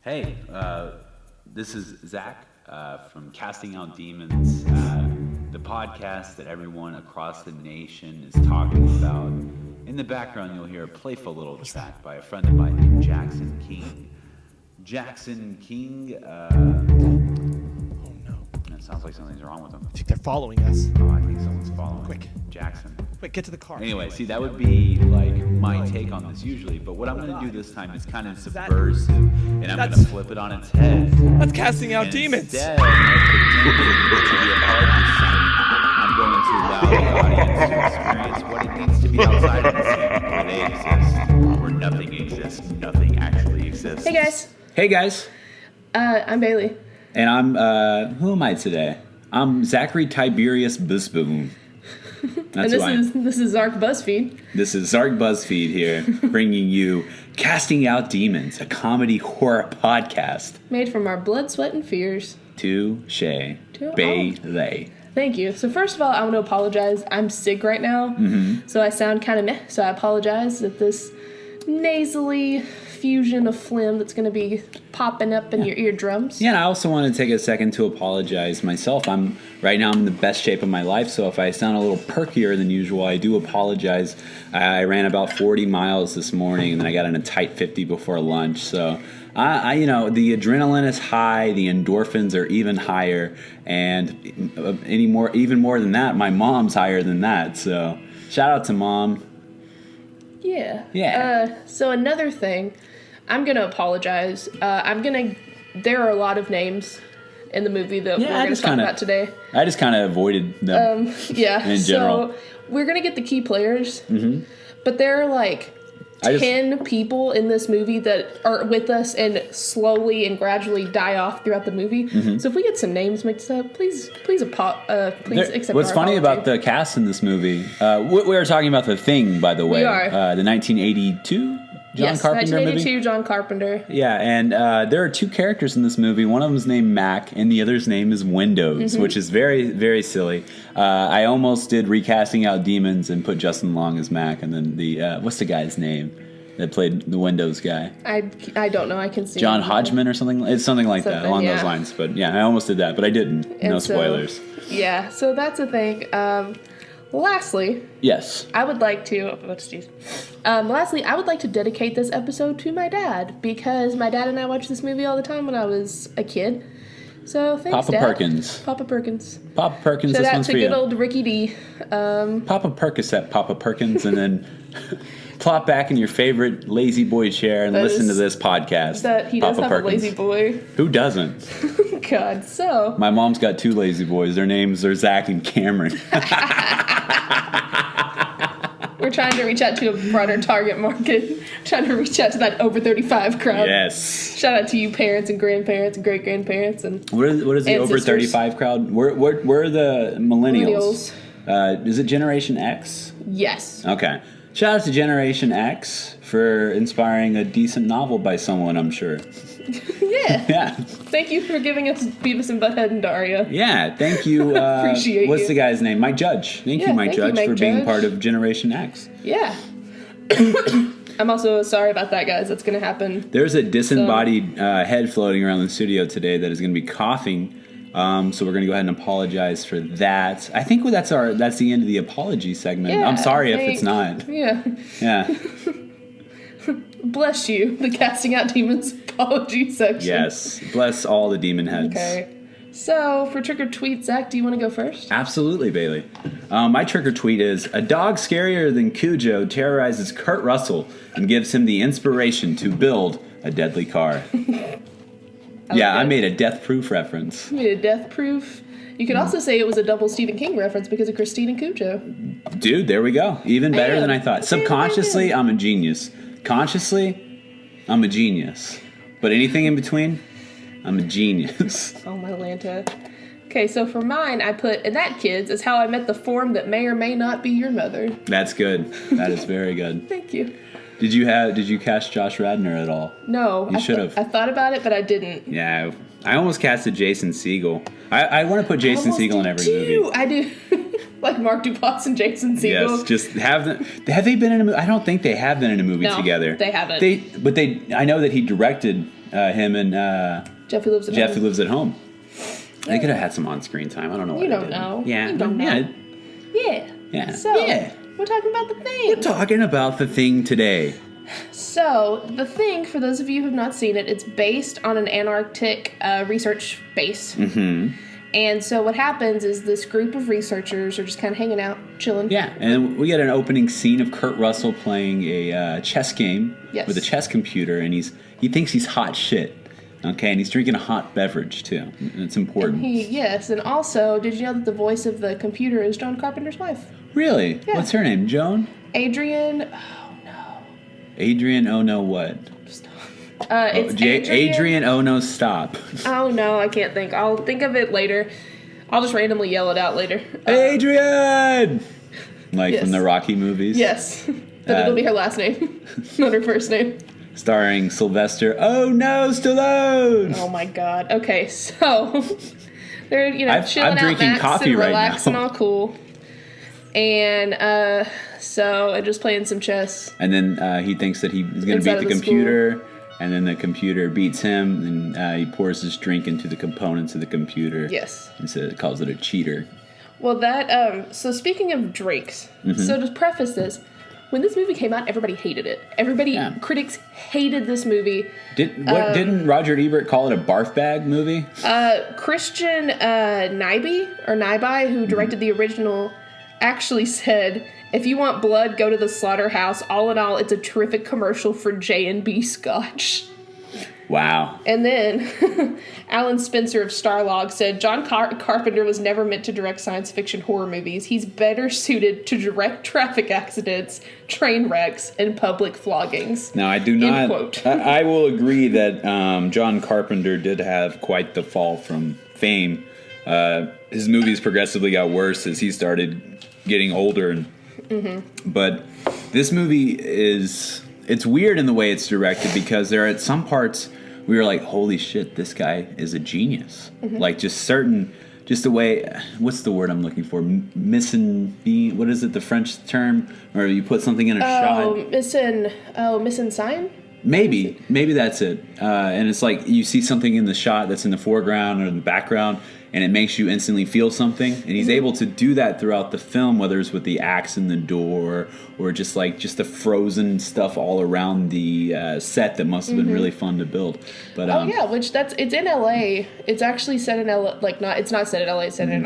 Hey, this is Zach from Casting Out Demons, the podcast that everyone across the nation is talking about. In the background, you'll hear a playful little track by a friend of mine named Jackson King. Jackson King, Oh no. it sounds like something's wrong with him. I think they're following us. Oh, I think someone's following. Quick. Jackson. Quick, get to the car. Anyway, see, that would be like my take on this usually, but what I'm going to do this time is kind of subversive, and I'm going to flip it on its head. That's casting out And demons. Instead of pretending to be a part of the scene, I'm going to allow the audience to experience what it means to be outside of the scene, where they exist, where nothing exists, nothing actually exists. Hey guys, Hey guys, I'm Bailey. and I'm, who am I today? I'm Zachary Tiberius Busboom. That's And this is Zark BuzzFeed. This is Zark BuzzFeed here, bringing you Casting Out Demons, a comedy horror podcast. Made from our blood, sweat, and fears. Touche. To- Bailey. Thank you. So first of all, I want to apologize. I'm sick right now, so I sound kind of meh. So I apologize that this nasally fusion of phlegm that's going to be popping up in your eardrums. Yeah, and I also want to take a second to apologize myself. Right now I'm in the best shape of my life, so if I sound a little perkier than usual, I do apologize. I ran about 40 miles this morning, and then I got in a tight 50 before lunch. So the adrenaline is high, the endorphins are even higher, and even more than that, my mom's higher than that. So shout out to Mom. Yeah. So another thing, I'm going to apologize. There are a lot of names in the movie that we're going to talk about today. I just kind of avoided them. Yeah. In general. So we're going to get the key players, but there are like 10 people in this movie that are with us and slowly and gradually die off throughout the movie. So if we get some names mixed up, please accept What's our funny apology. about the cast in this movie, we were talking about The Thing, by the way. We are. The 1982 John Carpenter 1982 movie. John Carpenter. Yeah, and there are two characters in this movie. One of them is named Mac, and the other's name is Windows, which is very, very silly. I almost did Recasting Out Demons and put Justin Long as Mac, and then the what's the guy's name that played the Windows guy? I don't know. I can see John him. Hodgman or something. It's something like that, Something, along yeah. those lines. But yeah, I almost did that, but I didn't. And No so- spoilers. Yeah, so that's the thing. Lastly, Yes. I would like to. Lastly, I would like to dedicate this episode to my dad because my dad and I watched this movie all the time when I was a kid. So thanks, Papa Dad. Perkins. Papa Perkins. Papa Perkins, Shout this out one's to for good you. old Ricky D. Pop a Percocet, Papa Perkins, and then plop back in your favorite lazy boy chair and That listen is- to this podcast. That he does Papa have Perkins. a lazy boy. Who doesn't? God, so My mom's got two lazy boys. Their names are Zach and Cameron. we're trying to reach out to a broader target market. Trying to reach out to that over 35 crowd. Yes. Shout out to you parents and grandparents and great grandparents and What is the And over sisters. 35 crowd? Where are the millennials? millennials. Is it Generation X? Yes. Okay. Shout out to Generation X for inspiring a decent novel by someone, I'm sure. Yeah. Yeah. Thank you for giving us Beavis and Butthead and Daria. Yeah, thank you. Appreciate what's you. the guy's name? Mike Judge. Thank you, Yeah, Mike thank you, Judge, Mike for being Judge. part of Generation X. Yeah. I'm also sorry about that, guys. That's going to happen. There's a disembodied head floating around the studio today that is going to be coughing. So we're going to go ahead and apologize for that. I think that's the end of the apology segment. Yeah, I'm sorry if it's not. Yeah. Yeah. Bless you, the Casting Out Demons apology section. Yes. Bless all the demon heads. Okay. So, for Trick or Tweet, Zach, do you want to go first? Absolutely, Bailey. My trick or tweet is: a dog scarier than Cujo terrorizes Kurt Russell and gives him the inspiration to build a deadly car. I made a Death Proof reference. You made a death proof. You could also say it was a double Stephen King reference because of Christine and Cujo. Dude, there we go. Even better Bam. than I thought. Subconsciously, I'm a genius. Consciously, I'm a genius. But anything in between, I'm a genius. Oh, my Lanta. Okay, so for mine, I put, and that, kids, is how I met the form that may or may not be your mother. That's good. That is very good. Thank you. Did you cast Josh Radnor at all? No. You should have. I thought about it, but I didn't. Yeah, I almost casted Jason Segel. I want to put Jason Almost Segel in did every too. movie. I do. Like Mark Duplass and Jason Segel. Yes, just have they been in a movie? I don't think they have been in a movie No, together. they haven't. I know that he directed him and Jeffy Lives at Jeffy Home. Lives at Home. They could have had some on-screen time. I don't know what You they don't did. know. Yeah, You don't know. yeah. Yeah. Yeah. So, Yeah. we're talking about the thing. We're talking about The Thing today. So, The Thing, for those of you who have not seen it, it's based on an Antarctic research base. Mm-hmm. And so what happens is this group of researchers are just kind of hanging out, chilling. Yeah, and we get an opening scene of Kurt Russell playing a chess game Yes. with a chess computer, and he thinks he's hot shit. Okay, and he's drinking a hot beverage too. And it's important. Yes, and also, did you know that the voice of the computer is John Carpenter's wife? Really? Yeah. What's her name? Joan? Adrian. Adrian? Oh no, what? It's Adrian? Oh no, stop. Oh no, I can't think. I'll think of it later. I'll just randomly yell it out later. Adrian! Like Yes. from the Rocky movies. Yes, but it'll be her last name, not her first name. Starring Sylvester. Oh no, Stallone! Oh my god. Okay, so they're chilling I'm out, drinking Max, coffee and right relaxing, now. all cool. And so just playing some chess. And then he thinks that he's going to Inside beat of the the computer, and then the computer beats him, and he pours his drink into the components of the computer. Yes. And so it calls it a cheater. Well, that so speaking of drinks, Mm-hmm. so to preface this, when this movie came out, everybody hated it. Critics hated this movie. Didn't Roger Ebert call it a barf bag movie? Christian Nyby, who directed the original, actually said, "If you want blood, go to the slaughterhouse. All in all, it's a terrific commercial for J&B Scotch." Wow. And then Alan Spencer of Starlog said, John Carpenter was never meant to direct science fiction horror movies. He's better suited to direct traffic accidents, train wrecks, and public floggings. Now, I do End not. quote. I will agree that John Carpenter did have quite the fall from fame. His movies progressively got worse as he started getting older. But this movie it's weird in the way it's directed, because there are at some parts we were like, holy shit, this guy is a genius. Like just the way, what's the word I'm looking for? What is it, the French term? Or you put something in a shot? Missing sign? Maybe that's it. And it's like you see something in the shot that's in the foreground or in the background, and it makes you instantly feel something. And he's able to do that throughout the film, whether it's with the axe in the door or just the frozen stuff all around the set that must have been really fun to build. But It's in LA. It's actually set in LA. It's not set in LA. It's set in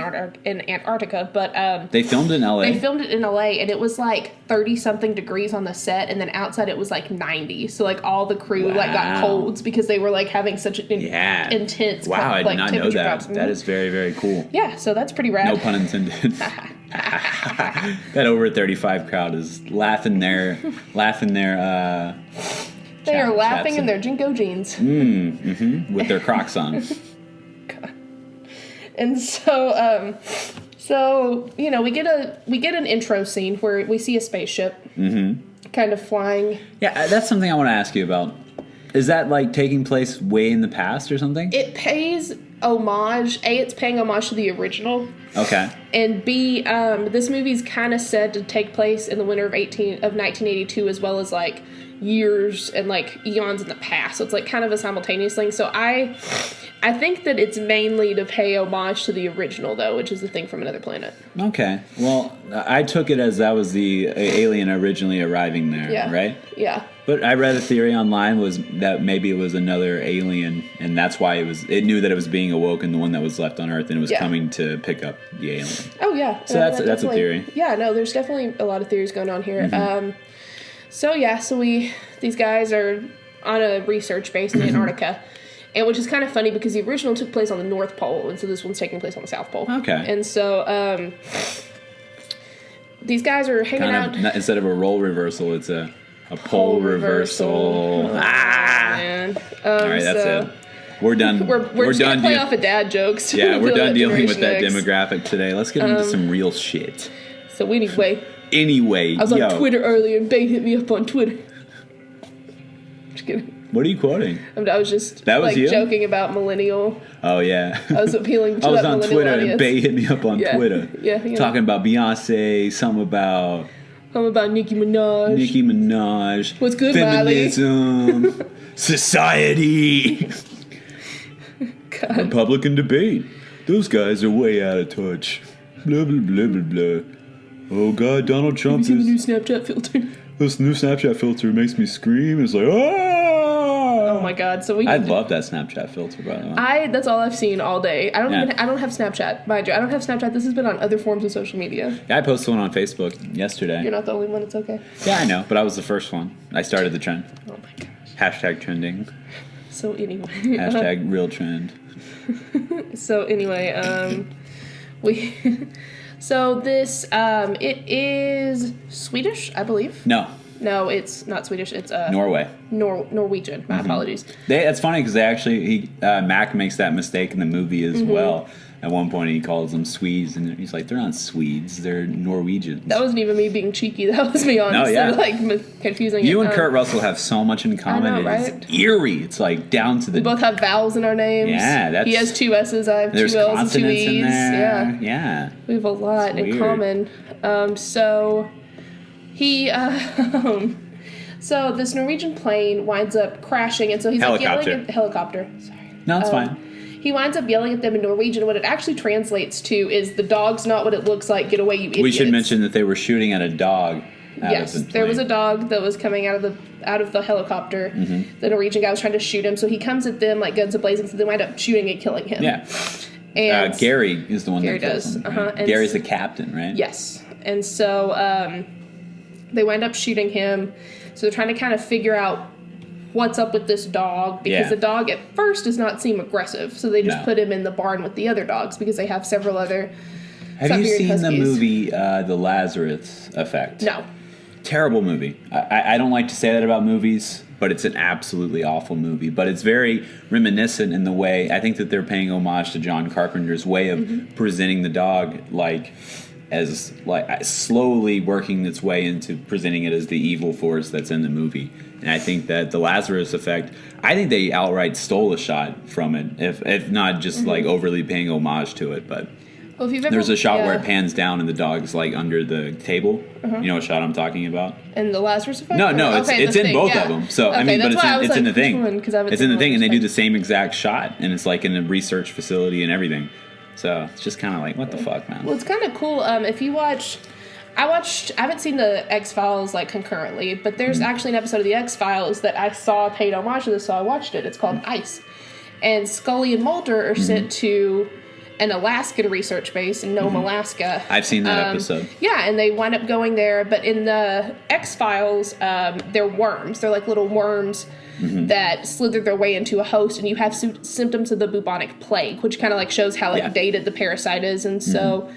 Antarctica. But they filmed in LA. They filmed it in LA, and it was like 30-something degrees on the set, and then outside it was like 90. So like all the crew got colds because they were like having such an intense. Wow, I did not know that. Drops. That is very, very cool. Yeah, so that's pretty rad. No pun intended. That over 35 crowd is laughing their They are laughing chaps in their Jinko jeans. with their Crocs on. And so we get an intro scene where we see a spaceship kind of flying. Yeah, that's something I want to ask you about. Is that like taking place way in the past or something? It pays homage. A, it's paying homage to the original. Okay. And B, this movie's kind of said to take place in the winter of 1982, as well as like years and like eons in the past. So it's like kind of a simultaneous thing. So I think that it's mainly to pay homage to the original, though, which is the Thing from Another Planet. Okay. Well, I took it as that was the alien originally arriving there, right? Yeah. But I read a theory online was that maybe it was another alien, and that's why it knew that it was being awoken, the one that was left on Earth, and it was coming to pick up the alien. Oh yeah. So that's a theory. Yeah. No, there's definitely a lot of theories going on here. So these guys are on a research base in Antarctica. And which is kind of funny because the original took place on the North Pole, and so this one's taking place on the South Pole. Okay. And so these guys are hanging out. Instead of a role reversal, it's a pole reversal. Man. All right, that's it. We're done. We're just done. gonna play off of dad jokes. Yeah, we're done dealing with that Generation X. demographic today. Let's get into some real shit. So anyway, I was on Twitter earlier, and Bane hit me up on Twitter. Just kidding. What are you quoting? I was just That was like you? joking about millennial. Oh, yeah. I was appealing to I was that on millennial Twitter audience. and Bay hit me up on Yeah. Twitter. Yeah, you know. Talking about Beyonce, something about I'm about Nicki Minaj. Nicki Minaj. What's good, Miley? feminism, society, God. Republican debate. Those guys are way out of touch. Blah, blah, blah, blah, blah. Oh, God, Donald Have you Trump seen the new is... Snapchat filter? This new Snapchat filter makes me scream. It's like, ah! Oh my God! So we. I love that Snapchat filter, by the way. That's all I've seen all day. I don't Yeah. even. I don't have Snapchat, mind you. I don't have Snapchat. This has been on other forms of social media. Yeah, I posted one on Facebook yesterday. You're not the only one. It's okay. Yeah, I know, but I was the first one. I started the trend. Oh my gosh. Hashtag trending. So anyway. Hashtag real trend. So anyway, we. So this it is Swedish, I believe. No, No, it's not Swedish. It's Norway. Norwegian. My apologies. That's funny because Mac makes that mistake in the movie as Mm-hmm. well. At one point, he calls them Swedes, and he's like, "They're not Swedes, they're Norwegians." That wasn't even me being cheeky. That was me honestly yeah. confusing You it. and Kurt Russell have so much in common. know, It's right? eerie. It's like down to the. We both have vowels in our names. Yeah, that's- he has 2 S's. I have 2 There's L's and 2 consonants E's. in there. Yeah, Yeah. we have a lot It's in weird. common. So he, so this Norwegian plane winds up crashing, and so he's like Helicopter. yelling at helicopter. Sorry. No, it's fine. He winds up yelling at them in Norwegian. What it actually translates to is "the dog's not what it looks like. Get away, you idiots." We should mention that they were shooting at a dog. Yes, there was a dog that was coming out of the helicopter. Mm-hmm. The Norwegian guy was trying to shoot him, so he comes at them like guns a-blazing, so they wind up shooting and killing him. Yeah. And Gary is the one Gary that kills does, him. right? uh-huh, and Gary's the captain, right? yes, and so they wind up shooting him. So they're trying to kind of figure out what's up with this dog because Yeah. the dog at first does not seem aggressive. So they just No. put him in the barn with the other dogs because they have several other. Have you Siberian seen the Huskies. movie The Lazarus Effect? No, Terrible movie. I don't like to say that about movies, but it's an absolutely awful movie. But it's very reminiscent in the way I think that they're paying homage to John Carpenter's way of presenting the dog as slowly working its way into presenting it as the evil force that's in the movie. And I think that the Lazarus Effect, I think they outright stole a shot from it, if not just like overly paying homage to it. But well, if you've ever there's a shot where yeah. it pans down and the dog's like under the table. You know what shot I'm talking about? And the Lazarus Effect? No, Okay, it's the in thing, both yeah. of them. So I Okay, mean, but that's why I was it's in the like, thing. which one? 'Cause I haven't It's in seen the thing, and they do the Lazarus same exact shot, and it's like in a research facility and everything. So it's just kind of like, what the fuck, man? Well, it's kind of cool. If you watch, I haven't seen the X-Files like concurrently, but there's actually an episode of the X-Files that I saw paid homage to this, so I watched it. It's called Ice. And Scully and Mulder are sent to an Alaskan research base in Nome, Alaska. I've seen that episode. Yeah, and they wind up going there, but in the X-Files, they're worms. They're like little worms that slither their way into a host, and you have symptoms of the bubonic plague, which kind of like shows how like Yeah. dated the parasite is, and so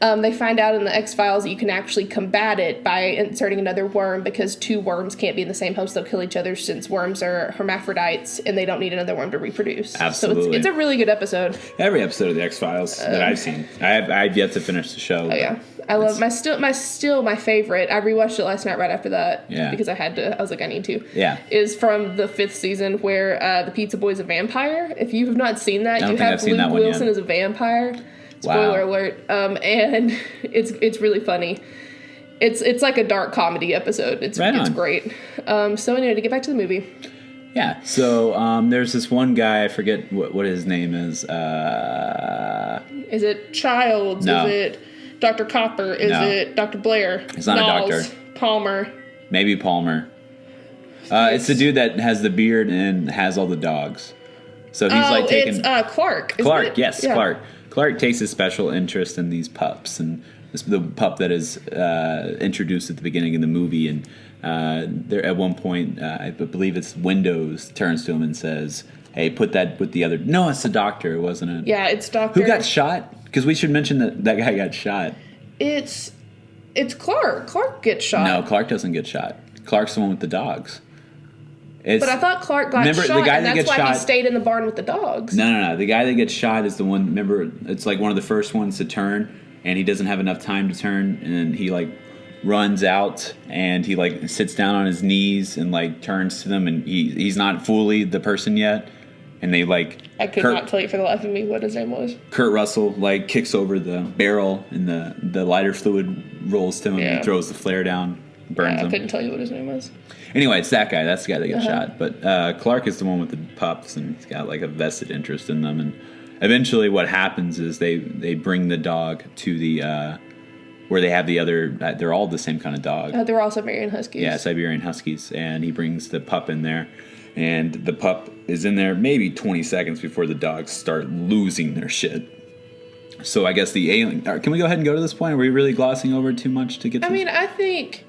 they find out in the X-Files that you can actually combat it by inserting another worm because 2 worms can't be in the same host. They'll kill each other since worms are hermaphrodites and they don't need another worm to reproduce. Absolutely. So it's a really good episode. Every episode of the X Files that I've seen, I've yet to finish the show. Oh yeah. I love my favorite. I rewatched it last night right after that. Yeah. Because I was like, I need to. Yeah. Is from the 5th season where the Pizza Boy's a vampire. If you have not seen that, don't you think have I've seen Luke that one Wilson yet. as a vampire. Wow. Spoiler alert. And it's really funny. It's like a dark comedy episode. It's Right it's on. great. So anyway, to get back to the movie. Yeah. So there's this one guy. I forget what his name is. Is it Childs? No. Is it Dr. Copper? Is No. it Dr. Blair? It's not a Knowles, doctor. Palmer. Maybe Palmer. It's the dude that has the beard and has all the dogs. So he's like taking it's Clark. Isn't Clark. it? Yes, Yeah. Clark. Clark takes a special interest in these pups, and the pup that is introduced at the beginning of the movie. And there, at one point, I believe it's Windows turns to him and says, "Hey, put that with the other." No, it's the doctor, wasn't it? Yeah, it's Dr. Who got shot? Because we should mention that guy got shot. It's Clark. Clark gets shot. No, Clark doesn't get shot. Clark's the one with the dogs. It's, But I thought Clark got Remember, the shot, guy and that that's gets why he shot- stayed in the barn with the dogs. No. The guy that gets shot is the one. Remember, it's like one of the first ones to turn, and he doesn't have enough time to turn, and then he like runs out and he like sits down on his knees and like turns to them, and he's not fully the person yet, and they like I could not tell you for the life of me what his name was. Kurt Russell like kicks over the barrel and the lighter fluid rolls to him and he throws the flare down, burns him. I couldn't tell you what his name was. Anyway, it's that guy. That's the guy that gets shot. But Clark is the one with the pups, and he's got like a vested interest in them. And eventually, what happens is they bring the dog to the where they have the other. They're all the same kind of dog. They're all Siberian Huskies. Yeah, Siberian Huskies, and he brings the pup in there, and the pup is in there maybe 20 seconds before the dogs start losing their shit. So I guess the alien. Can we go ahead and go to this point? Are we really glossing over too much to get to I mean, I think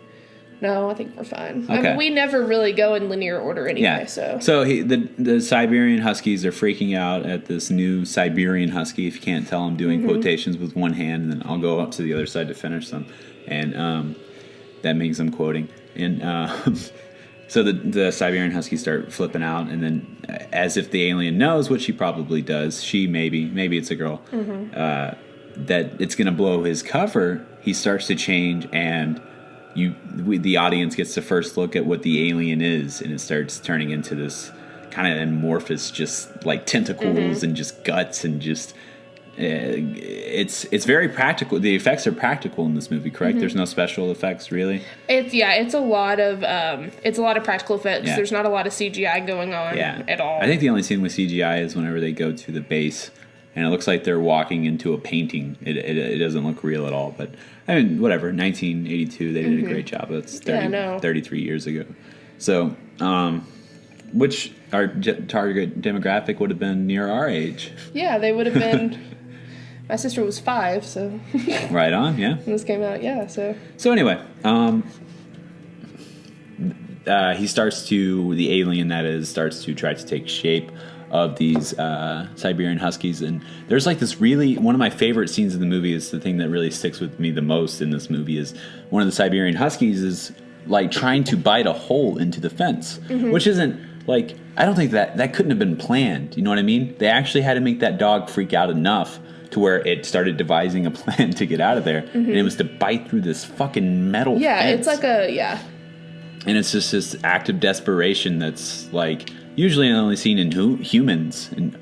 we're fine. Okay. I mean, we never really go in linear order anyway, Yeah. so The Siberian Huskies are freaking out at this new Siberian Husky. If you can't tell, I'm doing quotations with one hand, and then I'll go up to the other side to finish them. And that means I'm quoting. And so the Siberian Huskies start flipping out, and then as if the alien knows, what she probably does, maybe it's a girl, that it's going to blow his cover, he starts to change, and the audience gets the first look at what the alien is, and it starts turning into this kind of amorphous, just like tentacles and just guts and just it's very practical. The effects are practical in this movie, correct? There's no special effects really. It's a lot of practical effects. Yeah. There's not a lot of CGI going on at all. I think the only scene with CGI is whenever they go to the base, and it looks like they're walking into a painting. It doesn't look real at all, but I mean, whatever. 1982, they did a great job. That's 33 years ago. So, which our target demographic would have been near our age. Yeah, they would have been. My sister was 5, so. Right on, yeah. When this came out, yeah, so. So anyway, he starts to, the alien that is, starts to try to take shape of these Siberian Huskies, and there's like this really, one of my favorite scenes in the movie is the thing that really sticks with me the most in this movie is one of the Siberian Huskies is like trying to bite a hole into the fence, which isn't like, I don't think that couldn't have been planned, you know what I mean? They actually had to make that dog freak out enough to where it started devising a plan to get out of there, and it was to bite through this fucking metal fence. It's like And it's just this act of desperation that's like usually only seen in humans in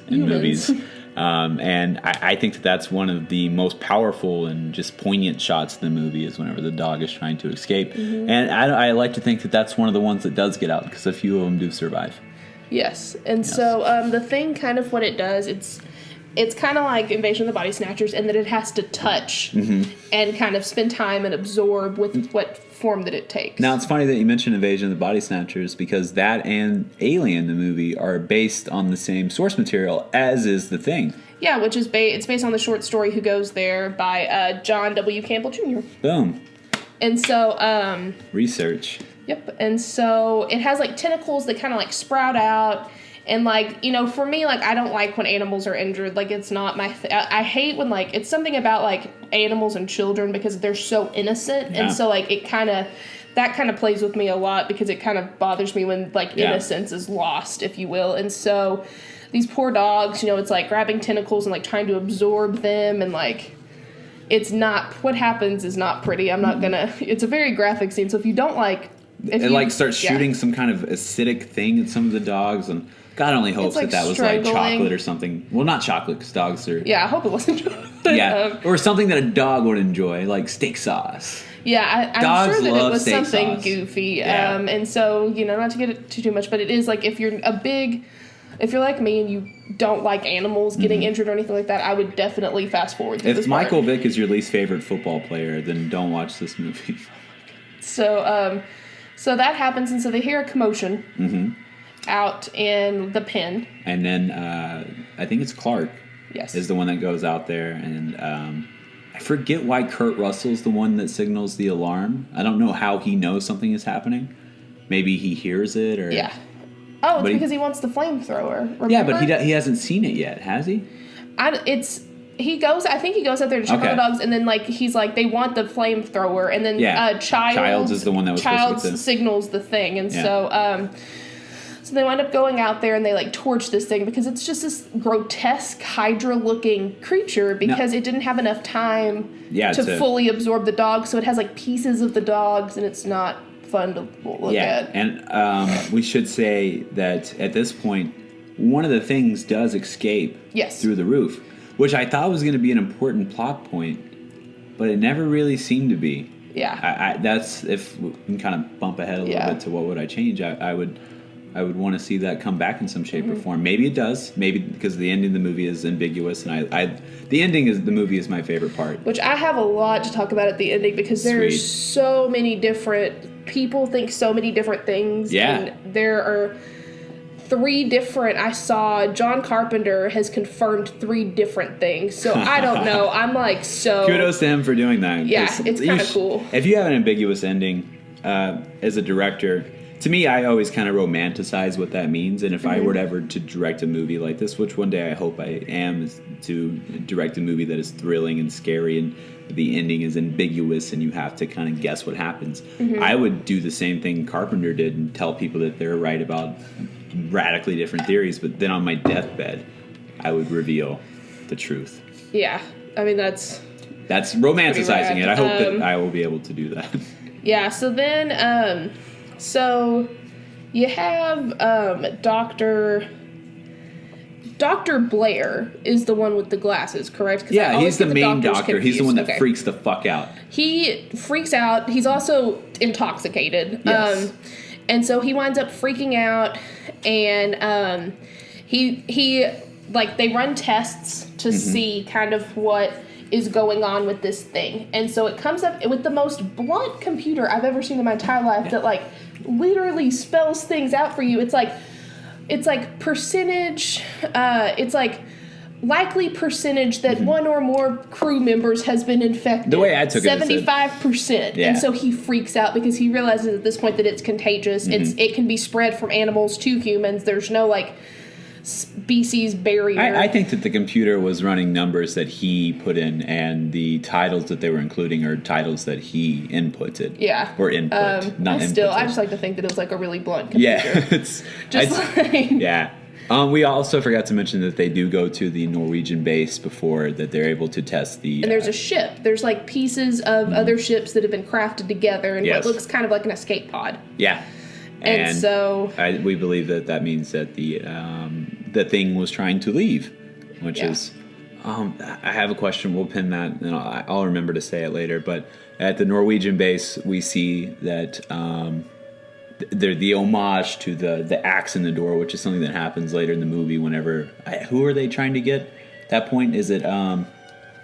movies. And I think that's one of the most powerful and just poignant shots in the movie is whenever the dog is trying to escape. And I like to think that that's one of the ones that does get out because a few of them do survive. Yes. And so the thing kind of what it does, it's kind of like Invasion of the Body Snatchers in that it has to touch and kind of spend time and absorb with what form that it takes. Now, it's funny that you mentioned Invasion of the Body Snatchers because that and Alien, the movie, are based on the same source material as is The Thing. Yeah, which is it's based on the short story Who Goes There by John W. Campbell Jr. Boom. And so... research. Yep. And so it has like tentacles that kind of like sprout out. And, like, you know, for me, like, I don't like when animals are injured. Like, it's not my... I hate when, like... It's something about, like, animals and children because they're so innocent. Yeah. And so, like, it kind of... That kind of plays with me a lot because it kind of bothers me when, like, innocence is lost, if you will. And so these poor dogs, you know, it's, like, grabbing tentacles and, like, trying to absorb them. And, like, it's not... What happens is not pretty. I'm not gonna... It's a very graphic scene. So if you don't, like... It starts shooting some kind of acidic thing at some of the dogs and... God only hopes like that was like chocolate or something. Well, not chocolate because dogs are... Yeah, I hope it wasn't chocolate. Yeah, or something that a dog would enjoy, like steak sauce. Yeah, I'm dogs sure that it was something sauce. Goofy. Yeah. And so, you know, not to get it too much, but it is like if you're like me and you don't like animals getting injured or anything like that, I would definitely fast forward through this If Michael Vick is your least favorite football player, then don't watch this movie. So, so that happens, and so they hear a commotion out in the pen. And then I think it's Clark. Yes. Is the one that goes out there, and I forget why Kurt Russell's the one that signals the alarm. I don't know how he knows something is happening. Maybe he hears it, or yeah. Oh, it's because he wants the flamethrower. Remember? Yeah, but he hasn't seen it yet, has he? I think he goes out there to check on the dogs, and then like he's like they want the flamethrower, and then Childs is the one that was supposed to get signals the thing, and so So they wind up going out there and they like torch this thing because it's just this grotesque Hydra-looking creature because it didn't have enough time to fully absorb the dog. So it has like pieces of the dogs and it's not fun to look at. And we should say that at this point, one of the things does escape through the roof, which I thought was going to be an important plot point, but it never really seemed to be. Yeah. That's, if we can kind of bump ahead a little bit to what would I change, I would want to see that come back in some shape or form. Maybe it does. Maybe because the ending of the movie is ambiguous, and the ending of the movie is my favorite part. Which I have a lot to talk about at the ending because there's so many different people think so many different things. Yeah. And there are 3 different. I saw John Carpenter has confirmed 3 different things. So I don't know. I'm like so. Kudos to him for doing that. Yeah, it's kind of cool. If you have an ambiguous ending as a director. To me, I always kind of romanticize what that means, and if I were ever to direct a movie like this, which one day I hope I am, is to direct a movie that is thrilling and scary, and the ending is ambiguous, and you have to kind of guess what happens. I would do the same thing Carpenter did and tell people that they're right about radically different theories, but then on my deathbed, I would reveal the truth. Yeah, I mean that's romanticizing it. I hope that I will be able to do that. Yeah. So then. So, you have Dr. Blair is the one with the glasses, correct? Yeah, he's the main doctor. He's the one that freaks the fuck out. He freaks out. He's also intoxicated. Yes. And so he winds up freaking out, and he like they run tests to see kind of what is going on with this thing. And so it comes up with the most blunt computer I've ever seen in my entire life that like literally spells things out for you. It's like percentage, it's like likely percentage that one or more crew members has been infected. The way I took it, 75%. And so he freaks out because he realizes at this point that it's contagious. It can be spread from animals to humans. There's no like species barrier. I think that the computer was running numbers that he put in, and the titles that they were including are titles that he inputted. Yeah. Or input, not input. Still, I just like to think that it was like a really blunt computer. Yeah. Yeah. We also forgot to mention that they do go to the Norwegian base before that they're able to test the... And there's a ship. There's like pieces of other ships that have been crafted together in what looks kind of like an escape pod. Yeah. And so... we believe that means that the thing was trying to leave, which is... I have a question. We'll pin that, and I'll remember to say it later. But at the Norwegian base, we see that they're the homage to the axe in the door, which is something that happens later in the movie whenever... who are they trying to get at that point? Is it...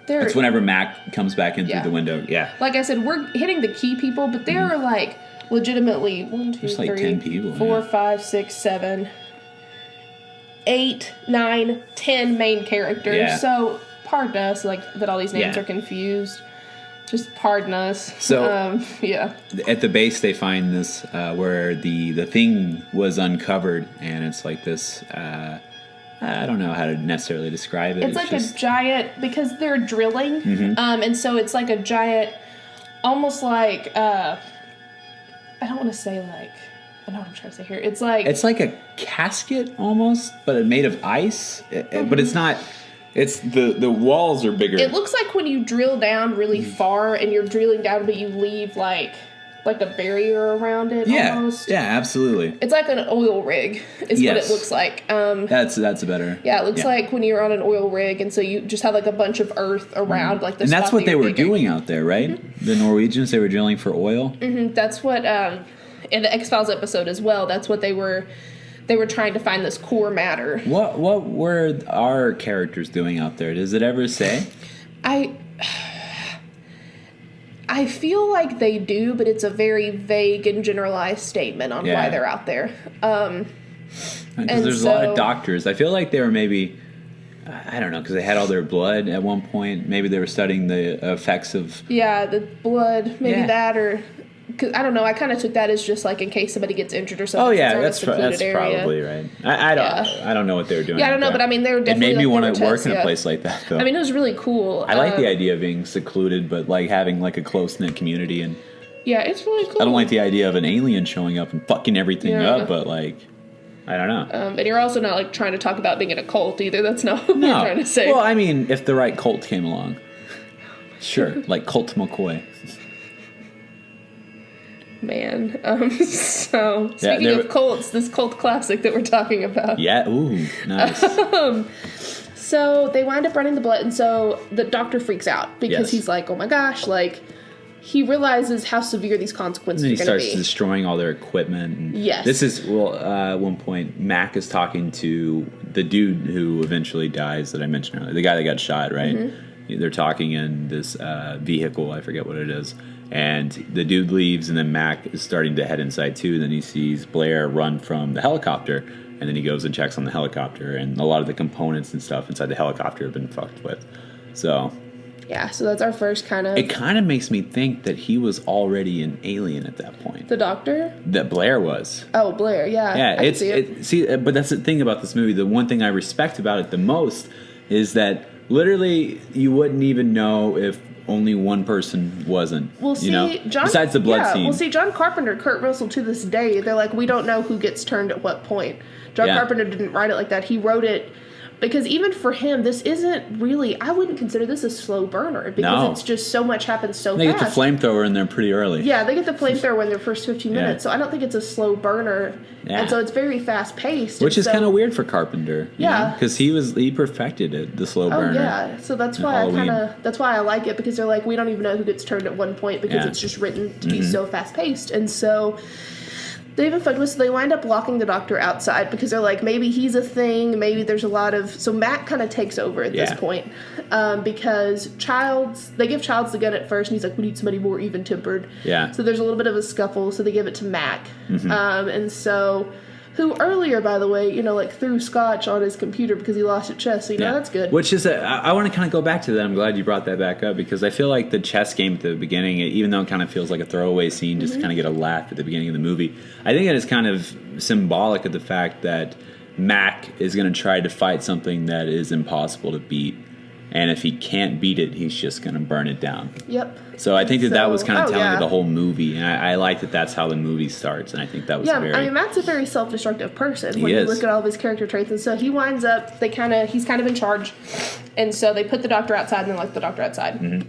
it's whenever Mac comes back in through the window. Yeah. Like I said, we're hitting the key people, but there are like... legitimately 1, 2, 3, 10 people, 4, 5, 6, 7, 8, 9, 10 main characters. Yeah. So pardon us, like that all these names are confused. Just pardon us. So at the base they find this where the thing was uncovered, and it's like this. I don't know how to necessarily describe it. It's like a giant, because they're drilling, and so it's like a giant, almost like. I don't want to say like, I know what I'm trying to say here. It's like a casket almost, but made of ice. But it's not. It's the walls are bigger. It looks like when you drill down really far and you're drilling down, but you leave like a barrier around it. Almost. Yeah, absolutely. It's like an oil rig. Is what it looks like. That's better. Yeah, it looks like when you're on an oil rig, and so you just have like a bunch of earth around like the. And that's what they were doing out there, right? The Norwegians, they were drilling for oil. That's what in the X-Files episode as well. That's what they were trying to find this core matter. What were our characters doing out there? Does it ever say? I feel like they do, but it's a very vague and generalized statement on why they're out there. Because there's a lot of doctors. I feel like they were maybe, I don't know, because they had all their blood at one point. Maybe they were studying the effects of... Yeah, the blood, maybe that, or... Cause, I don't know, I kind of took that as just like in case somebody gets injured or something. Oh yeah, that's probably right. I don't know what they were doing. Yeah, I don't know, but I mean, they were definitely... It made me want to work in a place like that, though. I mean, it was really cool. I like the idea of being secluded, but like having like a close-knit community. And yeah, it's really cool. I don't like the idea of an alien showing up and fucking everything up, but like... I don't know. And you're also not like trying to talk about being in a cult either. That's not what you're trying to say. Well, I mean, if the right cult came along, sure, like Colt McCoy. Man. So speaking of cults, this cult classic that we're talking about. Yeah. Ooh, nice. So they wind up running the blood, and so the doctor freaks out because he's like, "Oh my gosh!" Like he realizes how severe these consequences And are he going to starts be. destroying all their equipment. And Yes. This is at one point Mac is talking to the dude who eventually dies that I mentioned earlier, the guy that got shot. Right? Mm-hmm. They're talking in this vehicle. I forget what it is. And the dude leaves, and then Mac is starting to head inside too. And then he sees Blair run from the helicopter, and then he goes and checks on the helicopter, and a lot of the components and stuff inside the helicopter have been fucked with. So Yeah, so that's our first kind of... it kind of makes me think that he was already an alien at that point. The doctor? That Blair was. Oh, Blair, yeah. Yeah, I can see it. but that's the thing about this movie. The one thing I respect about it the most is that literally you wouldn't even know if only one person wasn't. Well, see, you know? John... Besides the blood scene. Well, see, John Carpenter, Kurt Russell, to this day, they're like, we don't know who gets turned at what point. John Carpenter didn't write it like that. He wrote it... Because even for him, this isn't really... I wouldn't consider this a slow burner. Because it's just so much happens so They fast. get the flamethrower in there pretty early. Yeah, they get the flamethrower in their first 15 minutes. So I don't think it's a slow burner. Yeah. And so it's very fast-paced. Which is so, kind of weird for Carpenter. Yeah. Because he perfected it, the slow burner. Oh, yeah. So that's why that's why I like it. Because they're like, we don't even know who gets turned at one point. Because it's just written to be so fast-paced. And so... they even fucked with, so they wind up locking the doctor outside because they're like, maybe he's a thing, maybe there's a lot of... So Matt kind of takes over at this point because they give Childs the gun at first, and he's like, we need somebody more even-tempered. Yeah. So there's a little bit of a scuffle, so they give it to Mac. And so... who earlier, by the way, like threw scotch on his computer because he lost at chess. So, that's good. Which is, I want to kind of go back to that. I'm glad you brought that back up because I feel like the chess game at the beginning, even though it kind of feels like a throwaway scene just to kind of get a laugh at the beginning of the movie, I think it is kind of symbolic of the fact that Mac is going to try to fight something that is impossible to beat. And if he can't beat it, he's just going to burn it down. Yep. So I think that was kind of telling yeah. the whole movie, and I like that that's how the movie starts, and I think that was very... I mean, Matt's a very self-destructive person when He you is. look at all of his character traits, and so he winds up, he's kind of in charge, and so they put the doctor outside and they lock the doctor outside. Mm-hmm.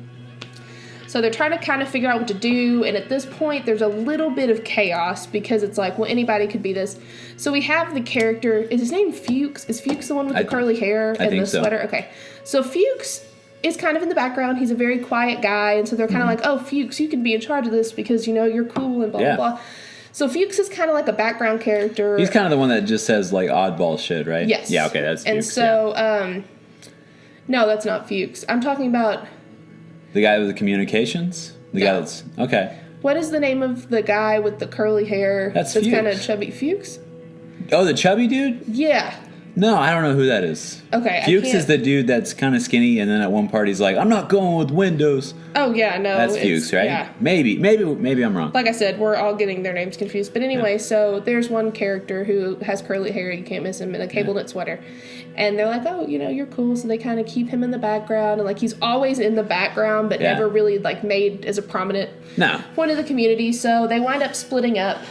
So they're trying to kind of figure out what to do, and at this point, there's a little bit of chaos, because it's like, well, anybody could be this. So we have the character, is his name Fuchs? Is Fuchs the one with the curly hair and the sweater? Okay. So Fuchs is kind of in the background. He's a very quiet guy, and so they're kind of like, oh, Fuchs, you can be in charge of this because, you're cool and blah, blah, blah. So Fuchs is kind of like a background character. He's kind of the one that just says, like, oddball shit, right? Yes. Yeah, okay, that's Fuchs. And so, no, that's not Fuchs. I'm talking about... the guy with the communications? The guy that's... Okay. What is the name of the guy with the curly hair? That's Fuchs. kind of chubby. Fuchs? Oh, the chubby dude? Yeah. No, I don't know who that is. Okay, Fuchs is the dude that's kind of skinny, and then at one part he's like, I'm not going with Windows. Oh, yeah, no. That's Fuchs, right? Yeah. Maybe I'm wrong. Like I said, we're all getting their names confused. But anyway, so there's one character who has curly hair, you can't miss him, in a cable knit sweater. And they're like, oh, you're cool. So they kind of keep him in the background. And, like, he's always in the background, but never really, like, made as a prominent point of the community. So they wind up splitting up.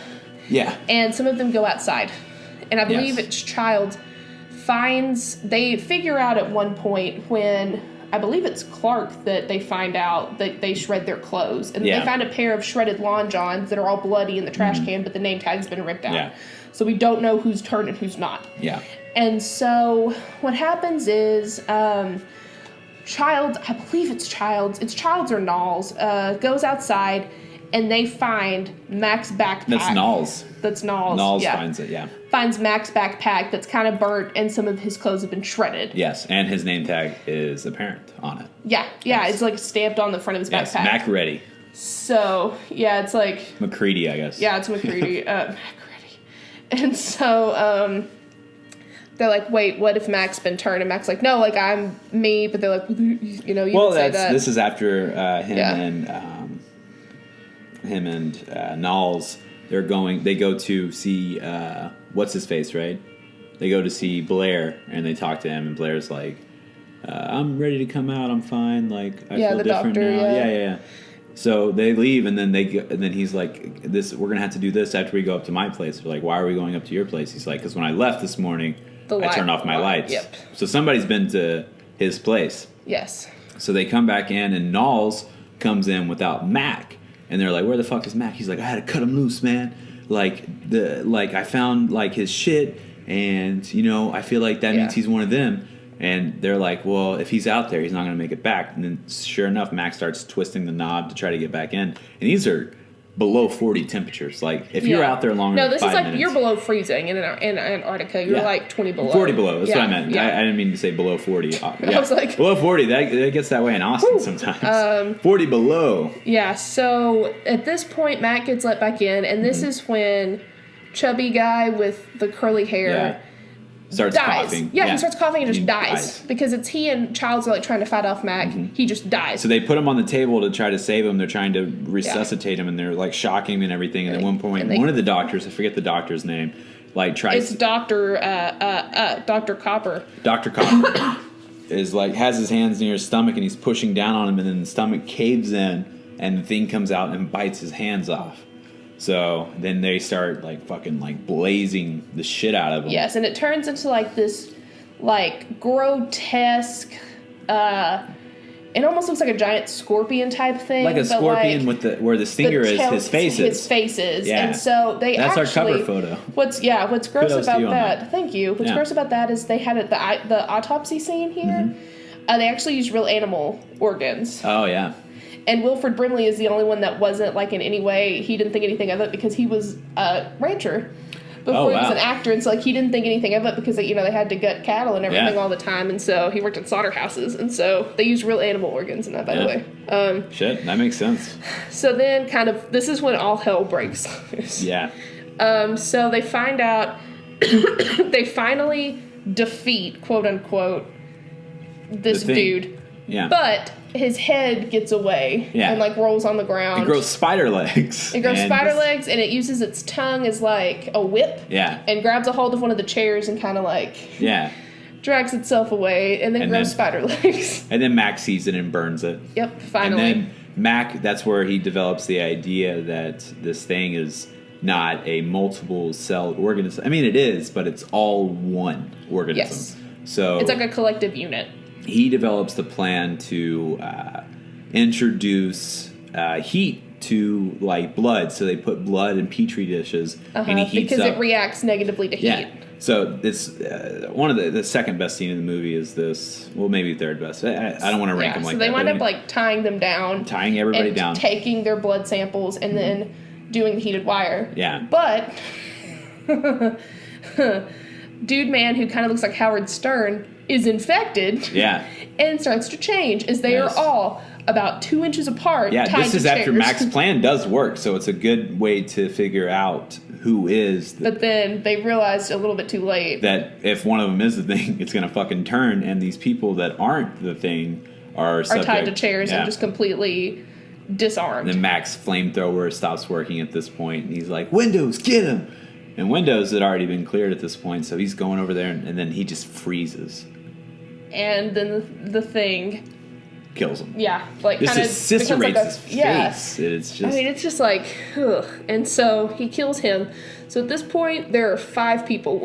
Yeah. And some of them go outside. And I believe it's Childs they figure out at one point when, I believe it's Clark, that they find out that they shred their clothes. And they find a pair of shredded lawn johns that are all bloody in the trash can, but the name tag's been ripped out. Yeah. So we don't know who's turned and who's not. Yeah. And so what happens is Childs, I believe it's Childs or Knowles, goes outside and they find Mac's backpack. That's Knowles. That's Knowles. Knowles finds it, finds Mac's backpack that's kind of burnt and some of his clothes have been shredded. Yes, and his name tag is apparent on it. Yeah, yes. It's like stamped on the front of his backpack. Mac Ready. So, it's like... McCready, I guess. Yeah, it's McCready. Mac Ready. And so, they're like, wait, what if Mac's been turned? And Mac's like, no, like, I'm me. But they're like, you didn't say that. This is after him and Knowles... They go to see, what's his face, right? They go to see Blair, and they talk to him, and Blair's like, I'm ready to come out, I'm fine, like, I feel the different doctor, now. Yeah. So they leave, and then and then he's like, "This, we're gonna have to do this after we go up to my place." They're like, "Why are we going up to your place?" He's like, "Because when I left this morning, I turned off my lights." Yep. So somebody's been to his place. Yes. So they come back in, and Knowles comes in without Mac, and they're like, "Where the fuck is Mac?" He's like, "I had to cut him loose, man. I found like his shit, and I feel like that means he's one of them." And they're like, "Well, if he's out there, he's not going to make it back." And then, sure enough, Mac starts twisting the knob to try to get back in. And these are below 40 temperatures. Like, if you're out there longer than 5 minutes... No, this is like, you're below freezing in Antarctica. You're like 20 below. 40 below, that's what I meant. Yeah. I didn't mean to say below 40. I was like... Below 40, that gets that way in Austin sometimes. 40 below. Yeah, so at this point, Mac gets let back in. And this is when chubby guy with the curly hair... starts coughing. Yeah, he starts coughing and just dies. Because it's he and Childs are like trying to fight off Mac. He just dies. So they put him on the table to try to save him. They're trying to resuscitate him, and they're like shocking him and everything. And at one point, one of the doctors, I forget the doctor's name, like tries. It's Dr. Copper. Dr. Copper is like has his hands near his stomach, and he's pushing down on him, and then the stomach caves in, and the thing comes out and bites his hands off. So then they start like fucking like blazing the shit out of him. Yes, and it turns into like this like grotesque it almost looks like a giant scorpion type thing. Like a scorpion with where the stinger is, his face is. His faces. Yeah. And so That's our cover photo. What's gross about that? Thank you. What's gross about that is they had the autopsy scene here. They actually used real animal organs. Oh yeah. And Wilford Brimley is the only one that wasn't, like, in any way, he didn't think anything of it because he was a rancher before he was an actor. And so, like, he didn't think anything of it because, they had to gut cattle and everything all the time. And so he worked in slaughterhouses. And so they used real animal organs in that, by the way. Shit, that makes sense. So then this is when all hell breaks loose. Yeah. So they find out, they finally defeat, quote unquote, this dude. Yeah. But his head gets away and like rolls on the ground. It grows spider legs. It and it uses its tongue as like a whip. Yeah. And grabs a hold of one of the chairs and kind of like drags itself away and then grows spider legs. And then Mac sees it and burns it. Yep, finally. And then Mac, that's where he develops the idea that this thing is not a multiple celled organism. I mean, it is, but it's all one organism. Yes. So it's like a collective unit. He develops the plan to introduce heat to like blood. So they put blood in petri dishes, and he heats because up. it reacts negatively to heat. Yeah. So it's one of the second best scene in the movie is this. Well, maybe third best. I don't want to rank them like that. So they wind up like tying them down, tying everybody down, taking their blood samples, and then doing the heated wire. Yeah. But dude man who kind of looks like Howard Stern is infected. Yeah. And starts to change as they are all about 2 inches apart. Yeah, tied this is after Mac's plan does work, so it's a good way to figure out who is. But then they realized a little bit too late that if one of them is the thing, it's going to fucking turn, and these people that aren't the thing are tied to chairs and just completely disarmed. And then Mac's flamethrower stops working at this point, and he's like, "Windows, get him!" And Windows had already been cleared at this point, so he's going over there, and then he just freezes. And then the thing kills him. Yeah, like this kind of eviscerates his face. It's just. I mean, it's just like, ugh. And so he kills him. So at this point, there are 5 people.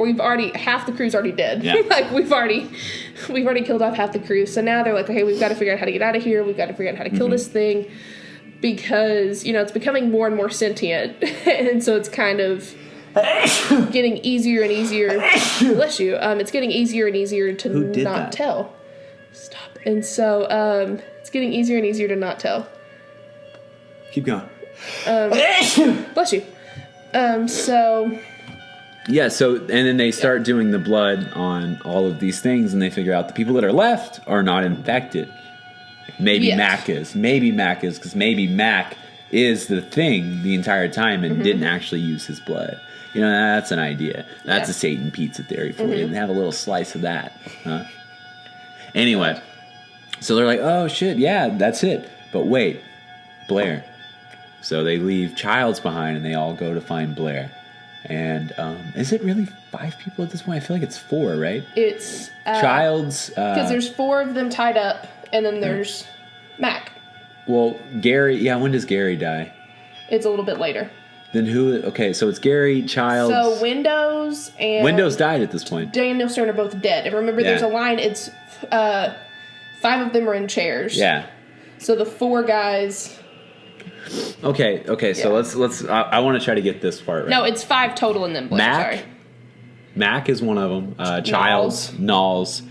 Half the crew's already dead. Yeah. Like we've already killed off half the crew. So now they're like, okay, we've got to figure out how to get out of here. We've got to figure out how to kill this thing because it's becoming more and more sentient, and so it's kind of. Getting easier and easier. Bless you. It's getting easier and easier to not tell. Stop. And so it's getting easier and easier to not tell. Keep going. Bless you. So. Yeah. So and then they start doing the blood on all of these things, and they figure out the people that are left are not infected. Maybe Mac is. Maybe Mac is because maybe Mac is the thing the entire time and didn't actually use his blood. That's an idea. That's a Satan pizza theory for you. And have a little slice of that. Huh? Anyway, so they're like, oh, shit, yeah, that's it. But wait, Blair. So they leave Childs behind, and they all go to find Blair. And is it really 5 people at this point? I feel like it's 4, right? It's... Childs... Because there's 4 of them tied up, and then there's Mac. Well, Gary. Yeah, when does Gary die? It's a little bit later. Then who? Okay, so it's Gary, Childs. So Windows and Windows died at this point. Daniel Stern are both dead. And remember, there's a line. It's 5 of them are in chairs. Yeah. So the 4 guys. Okay. So Yeah. let's. I want to try to get this part right. No, it's 5 total in them. Blake, Mac. Sorry. Mac is one of them. Childs, Knowles.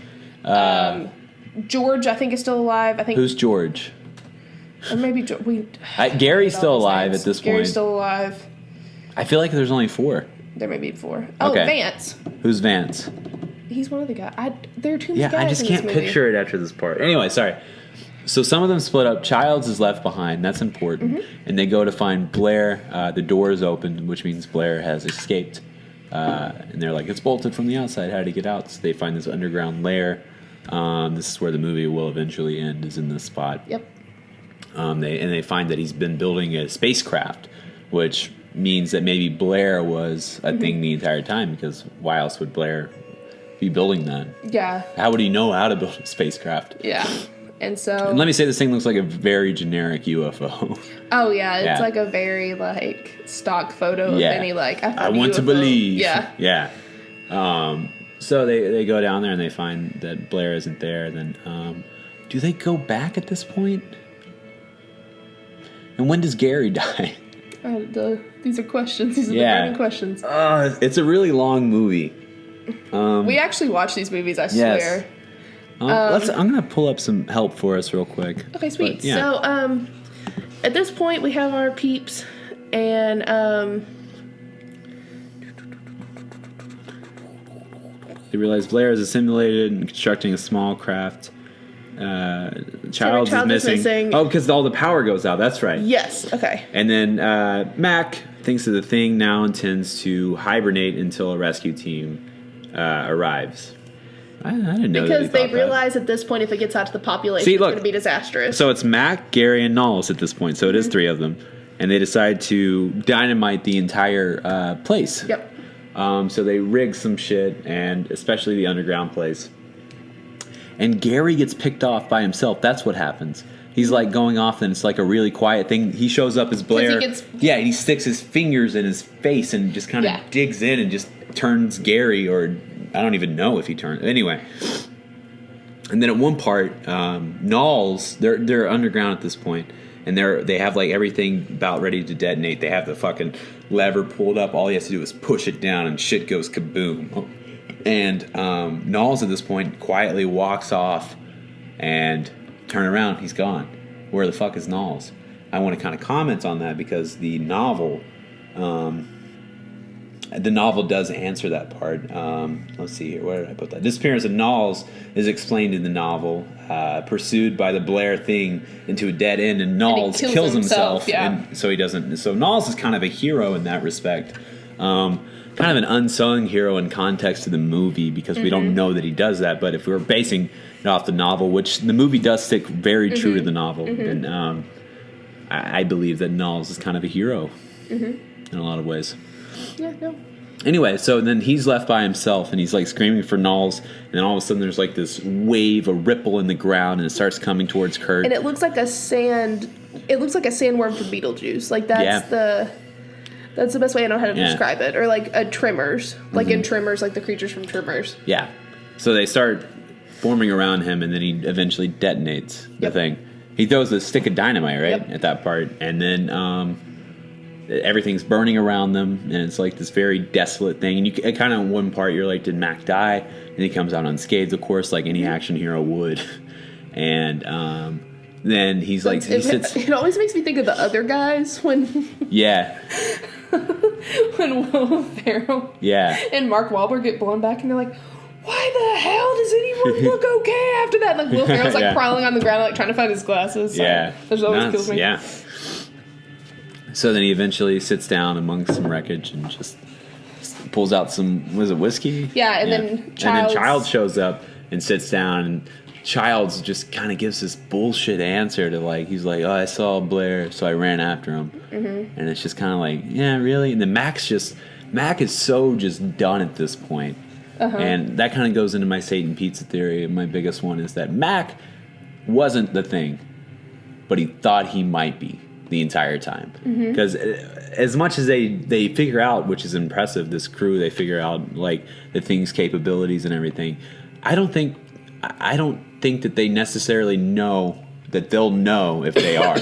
George, I think, is still alive. I think. Who's George? Or maybe Gary's still alive at this point. Gary's still alive. I feel like there's only 4. There may be 4. Oh, Okay. Vance. Who's Vance? He's one of the guys. There are too many Yeah, guys I just in can't this movie. picture it after this part. Anyway, sorry. So some of them split up. Childs is left behind. That's important. Mm-hmm. And they go to find Blair. The door is open, which means Blair has escaped. And they're like, it's bolted from the outside. How did he get out? So they find this underground lair. This is where the movie will eventually end, is in this spot. Yep. They find that he's been building a spacecraft, which means that maybe Blair was a thing the entire time, because why else would Blair be building that? Yeah. How would he know how to build a spacecraft? Yeah. And so. And let me say, this thing looks like a very generic UFO. Oh yeah, it's Yeah. like a very like stock photo Yeah. of any like. I want to UFO. believe. Yeah. Yeah. So they go down there and they find that Blair isn't there. Then do they go back at this point? And when does Gary die? These are questions. These are the burning questions. It's a really long movie. We actually watch these movies. I Yes. swear. I'm gonna pull up some help for us real quick. Okay, sweet. But, yeah. So, at this point, we have our peeps, and They realize Blair is assimilated and constructing a small craft. Childs is missing. Oh, because all the power goes out. That's right. yes, okay. And then Mac thinks of the thing, now intends to hibernate until a rescue team arrives. I didn't know Because that they realize at this point, if it gets out to the population, See, it's look. going to be disastrous. So it's Mac, Gary, and Knowles at this point. So it is 3 of them. And they decide to dynamite the entire place. Yep. So they rig some shit, and especially the underground place. And Gary gets picked off by himself. That's what happens. He's like going off, and it's like a really quiet thing. He shows up as Blair. Yeah, and he sticks his fingers in his face and just kind of digs in and just turns Gary, or I don't even know if he turns. Anyway. And then at one part, Knowles, they're underground at this point, and they have like everything about ready to detonate. They have the fucking lever pulled up. All he has to do is push it down, and shit goes kaboom. And Knowles at this point quietly walks off and turn around. He's gone. Where the fuck is Knowles? I want to kind of comment on that because the novel does answer that part. Let's see here. Where did I put that? Disappearance of Knowles is explained in the novel. Pursued by the Blair thing into a dead end, and Knowles kills himself. Yeah. And so he doesn't. So Knowles is kind of a hero in that respect. Kind of an unsung hero in context to the movie because we don't know that he does that. But if we were basing it off the novel, which the movie does stick very true to the novel, and I believe that Knowles is kind of a hero in a lot of ways. Yeah, no. Anyway, so then he's left by himself, and he's like screaming for Knowles, and then all of a sudden there's like this wave, a ripple in the ground, and it starts coming towards Kurt. And it looks like a sandworm from Beetlejuice. Like that's the best way I know how to describe it. Or like a Tremors. Like in Tremors, like the creatures from Tremors. Yeah. So they start forming around him, and then he eventually detonates the thing. He throws a stick of dynamite, right, at that part, and then everything's burning around them, and it's like this very desolate thing. And you kind of one part you're like, did Mac die? And he comes out unscathed, of course, like any action hero would. And then he's like, he sits. It always makes me think of the other guys when when Will Ferrell and Mark Wahlberg get blown back, and they're like, why the hell does anyone look okay after that? Like Will Ferrell's like crawling on the ground, like trying to find his glasses. That always kills me. Yeah. So then he eventually sits down amongst some wreckage and just pulls out some, was it whiskey? Yeah, and then Childs shows up and sits down, and Childs just kind of gives this bullshit answer to like, he's like, oh, I saw Blair, so I ran after him. And it's just kind of like, yeah, really? And then Mac is so just done at this point. And that kind of goes into my Satan Pizza theory. My biggest one is that Mac wasn't the thing. but he thought he might be the entire time. Because as much as they figure out, which is impressive, this crew, they figure out like the thing's capabilities and everything. I don't think that they necessarily know that they'll know if they are.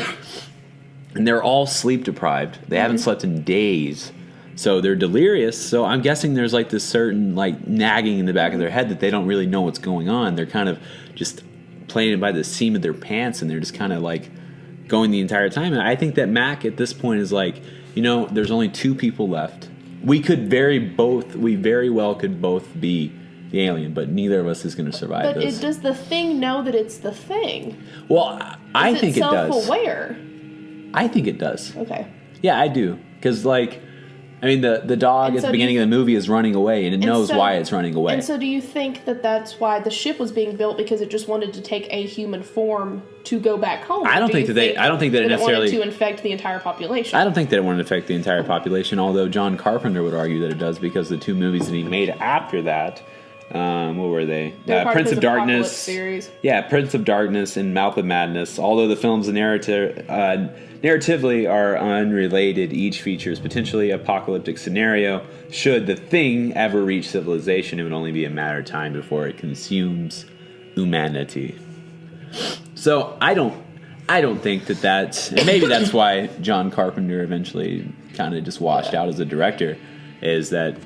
And they're all sleep deprived. They haven't slept in days. So they're delirious. So I'm guessing there's like this certain like nagging in the back of their head that they don't really know what's going on. They're kind of just playing it by the seam of their pants, and they're just kind of like going the entire time. And I think that Mac at this point is like, there's only 2 people left. We very well could both be the alien, but neither of us is going to survive this. But does the thing know that it's the thing? Well, I think it does. Is it self-aware? I think it does. Okay. Yeah, I do. Because, the dog at the beginning of the movie is running away, and it knows why it's running away. And so do you think that that's why the ship was being built, because it just wanted to take a human form to go back home? I don't think that it necessarily wanted to infect the entire population. I don't think that it wanted to affect the entire population, although John Carpenter would argue that it does, because the 2 movies that he made after that, what were they? Prince of Darkness series. Yeah, Prince of Darkness and Mouth of Madness. Although the films narratively are unrelated, each features potentially apocalyptic scenario. Should the thing ever reach civilization, it would only be a matter of time before it consumes humanity. So I don't think that that's, and maybe that's why John Carpenter eventually kind of just washed out as a director, is that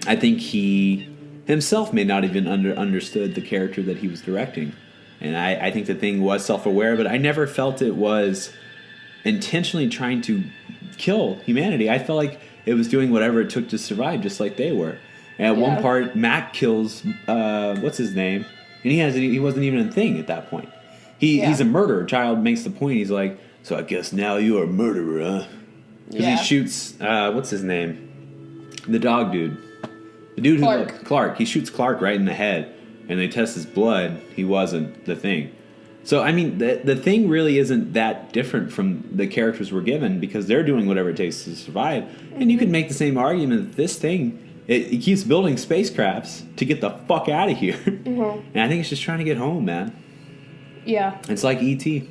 I think he himself may not even understood the character that he was directing. And I think the thing was self-aware, but I never felt it was intentionally trying to kill humanity. I felt like it was doing whatever it took to survive, just like they were. And at one part, Mac kills, what's his name? And he wasn't even a thing at that point. He's a murderer. Child makes the point. He's like, so I guess now you're a murderer, huh? Because he shoots, what's his name? The dog dude. The dude Clark. He shoots Clark right in the head, and they test his blood. He wasn't the thing. So, I mean, the thing really isn't that different from the characters we're given, because they're doing whatever it takes to survive. And you can make the same argument that this thing, it keeps building spacecrafts to get the fuck out of here. And I think it's just trying to get home, man. Yeah. It's like E.T.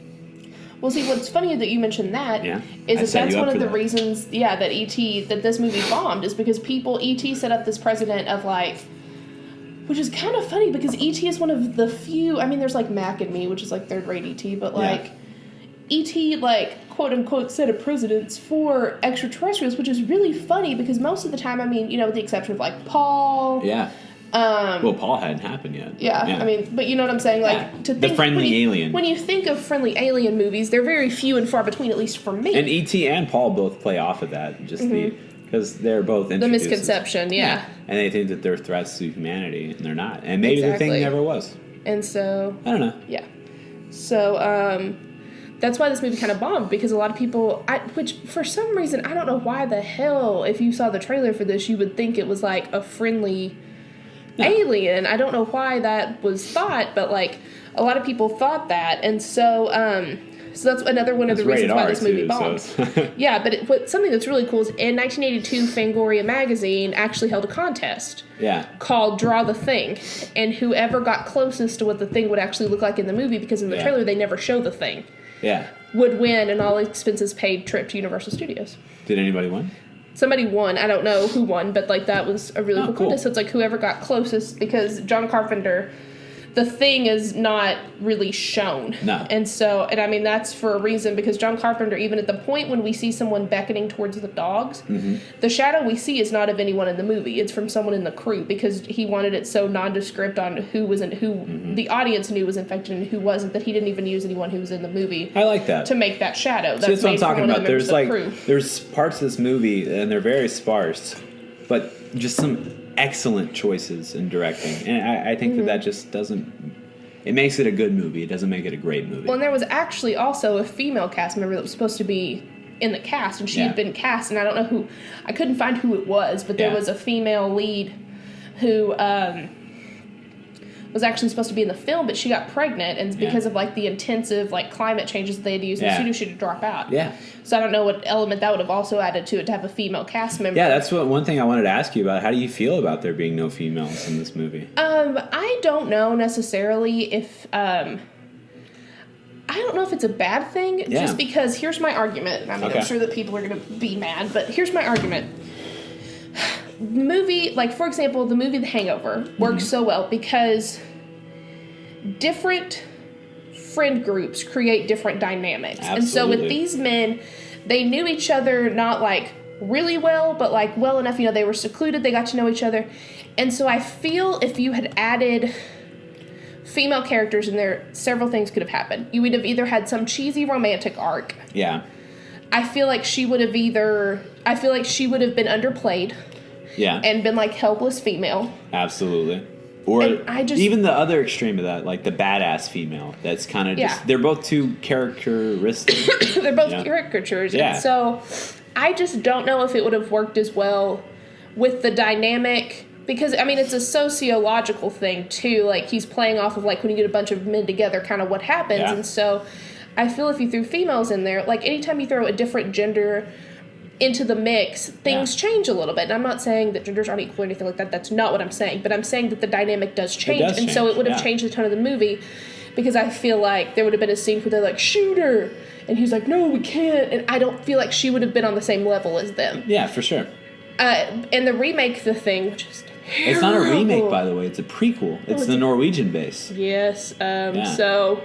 Well, see, what's funny that you mentioned that is that's one of the reasons, that E.T., that this movie bombed, is because E.T. set up this precedent of, which is kind of funny, because E.T. is one of the few, there's, Mac and Me, which is, third-rate E.T., but, E.T., quote-unquote, set of precedents for extraterrestrials, which is really funny, because most of the time, with the exception of, Paul... Yeah. Well, Paul hadn't happened yet. Yeah, but you know what I'm saying? To think, the friendly alien. When you think of friendly alien movies, they're very few and far between, at least for me. And E.T. and Paul both play off of that, just because they're both the misconception, and they think that they're threats to humanity, and they're not. And maybe the thing never was. And so... I don't know. Yeah. So, that's why this movie kind of bombed, because a lot of people... which, for some reason, I don't know why the hell, if you saw the trailer for this, you would think it was, a friendly... alien. I don't know why that was thought, but a lot of people thought that, and so that's another one of the reasons why this movie bombed. So yeah, but something that's really cool is in 1982, Fangoria magazine actually held a contest. Called Draw the Thing, and whoever got closest to what the thing would actually look like in the movie, because in the trailer they never show the thing. Would win an all expenses paid trip to Universal Studios. Did anybody win? Somebody won. I don't know who won, but that was a really cool contest. So it's whoever got closest, because John Carpenter, the thing is not really shown. No. And that's for a reason, because John Carpenter, even at the point when we see someone beckoning towards the dogs, the shadow we see is not of anyone in the movie. It's from someone in the crew, because he wanted it so nondescript on who was in who the audience knew was infected and who wasn't, that he didn't even use anyone who was in the movie. I like that. To make that shadow. That's what I'm talking about. There's parts of this movie, and they're very sparse, but just some excellent choices in directing, and I think that just doesn't. It makes it a good movie. It doesn't make it a great movie. Well, and there was actually also a female cast member that was supposed to be in the cast, and she had been cast, and I don't know who. I couldn't find who it was, but there was a female lead who was actually supposed to be in the film, but she got pregnant, and because of the intensive climate changes that they had to use in the studio, she had to drop out. So I don't know what element that would have also added to it, to have a female cast member. Yeah, that's one thing I wanted to ask you about. How do you feel about there being no females in this movie? I don't know necessarily if I don't know if it's a bad thing, Yeah. just because here's my argument. I mean, Okay. I'm sure that people are going to be mad, but here's my argument. Movie, like, for example, the movie The Hangover works so well because different friend groups create different dynamics. And so with Absolutely. these men, they knew each other not, like, really well, but, like, well enough, you know, they were secluded, they got to know each other. And so I feel if you had added female characters in there, several things could have happened. You would have either had some cheesy romantic arc. Yeah. I feel like she would have been underplayed Yeah. and been like helpless female. Absolutely. Or And I just- even the other extreme of that, like the badass female. That's kind of just, Yeah. they're both too characteristic. They're both Yeah. caricatures. Yeah. And so I just don't know if it would have worked as well with the dynamic, because I mean it's a sociological thing too. Like he's playing off of like when you get a bunch of men together, kind of what happens. Yeah. And so I feel if you threw females in there, like anytime you throw a different gender into the mix, things change a little bit. And I'm not saying that genders aren't equal or anything like that. That's not what I'm saying. But I'm saying that the dynamic does change. does and so change, it would have yeah. changed the tone of the movie, because I feel like there would have been a scene where they're like, shoot her. And he's like, no, we can't. And I don't feel like she would have been on the same level as them. Yeah, for sure. And the remake, The Thing, which is terrible. It's not a remake, by the way. It's a prequel. It's the Norwegian base. Yes. Yeah. So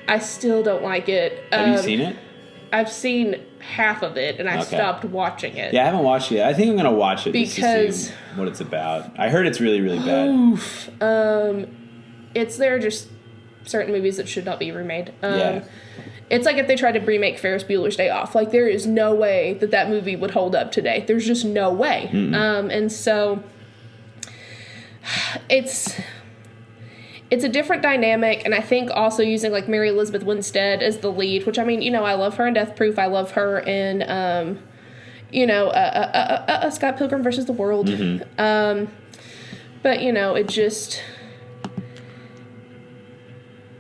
I still don't like it. Have you seen it? I've seen half of it, and I Okay. stopped watching it. Yeah, I haven't watched it yet. I think I'm going to watch it just to Because- see what it's about. I heard it's really, really bad. Oof. There are just certain movies that should not be remade. Yeah. It's like if they tried to remake Ferris Bueller's Day Off. Like, there is no way that that movie would hold up today. There's just no way. And so it's a different dynamic, and I think also using like Mary Elizabeth Winstead as the lead, which I mean, you know, I love her in Death Proof. I love her in Scott Pilgrim versus the World. But you know, it just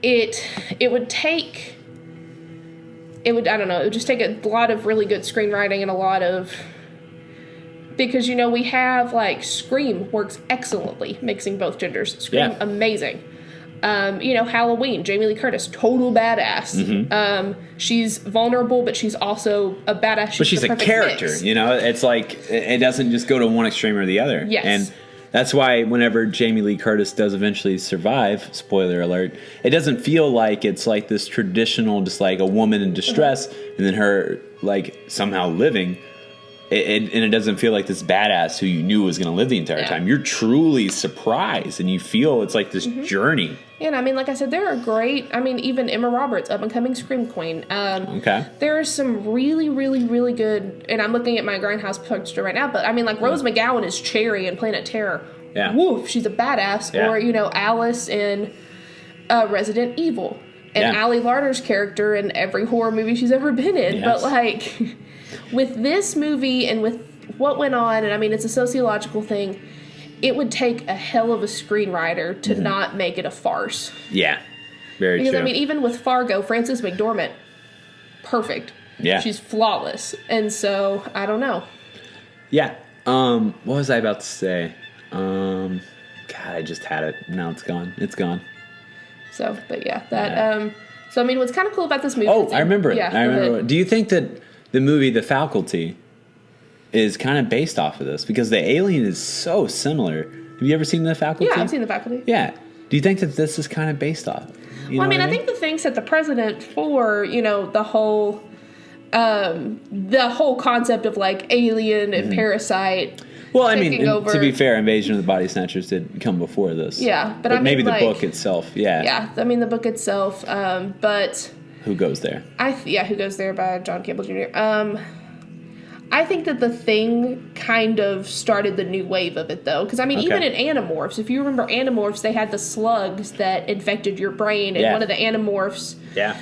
it would just take a lot of really good screenwriting and a lot of, because, you know, we have, like, Scream works excellently mixing both genders. Scream, Yeah. amazing. You know, Halloween, Jamie Lee Curtis, total badass. She's vulnerable, but she's also a badass. But she's the a perfect character, mix. you know? It's like, it doesn't just go to one extreme or the other. Yes. And that's why whenever Jamie Lee Curtis does eventually survive, spoiler alert, it doesn't feel like it's like this traditional, just like a woman in distress, and then her, like, somehow living. And it doesn't feel like this badass who you knew was going to live the entire Yeah. time. You're truly surprised, and you feel it's like this journey. And I mean, like I said, there are great, I mean, even Emma Roberts, up and coming Scream Queen. Okay. There are some really, really, really good, and I'm looking at my Grindhouse poster right now, but I mean, like Rose McGowan is Cherry in Planet Terror. Yeah. Woof, she's a badass. Yeah. Or, you know, Alice in Resident Evil. And Yeah. Ali Larter's character in every horror movie she's ever been in. Yes. But, like, with this movie and with what went on, and I mean, it's a sociological thing, it would take a hell of a screenwriter to not make it a farce. Yeah. Very Because, true. I mean, even with Fargo, Frances McDormand, perfect. Yeah. She's flawless. And so, I don't know. Yeah. What was I about to say? God, I just had it. Now it's gone. It's gone. So, but yeah, that, so I mean, what's kind of cool about this movie. Oh, is I remember it. Yeah, I go remember ahead. it. Do you think that the movie The Faculty is kind of based off of this? Because the alien is so similar. Have you ever seen The Faculty? Yeah, I've seen The Faculty. Yeah. Do you think that this is kind of based off? You Well, I know mean, what I think the thing set the precedent for, you know, the whole concept of like Alien and Parasite. Well, I mean, taking over. to be fair, Invasion of the Body Snatchers did come before this. Yeah, but I mean, maybe the like- book itself. Yeah. Yeah, I mean the book itself, but Who goes there? Who Goes There by John Campbell Jr. I think that The Thing kind of started the new wave of it, though. Because, I mean, Okay. even in Animorphs, if you remember Animorphs, they had the slugs that infected your brain, and Yeah. one of the Animorphs' Yeah.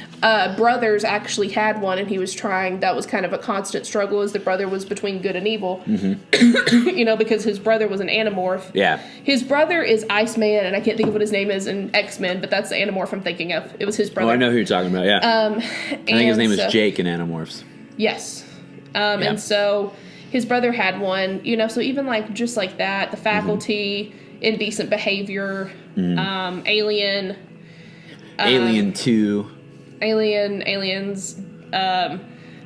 brothers actually had one, and he was trying, that was kind of a constant struggle, as the brother was between good and evil. You know, because his brother was an Animorph. Yeah. His brother is Iceman, and I can't think of what his name is in X-Men, but that's the Animorph I'm thinking of. It was his brother. Oh, I know who you're talking about. Yeah. I think his name is Jake in Animorphs. Yes. Yeah. And so his brother had one, you know, so even like just like that, The Faculty, Indecent Behavior, Alien. Alien 2. aliens,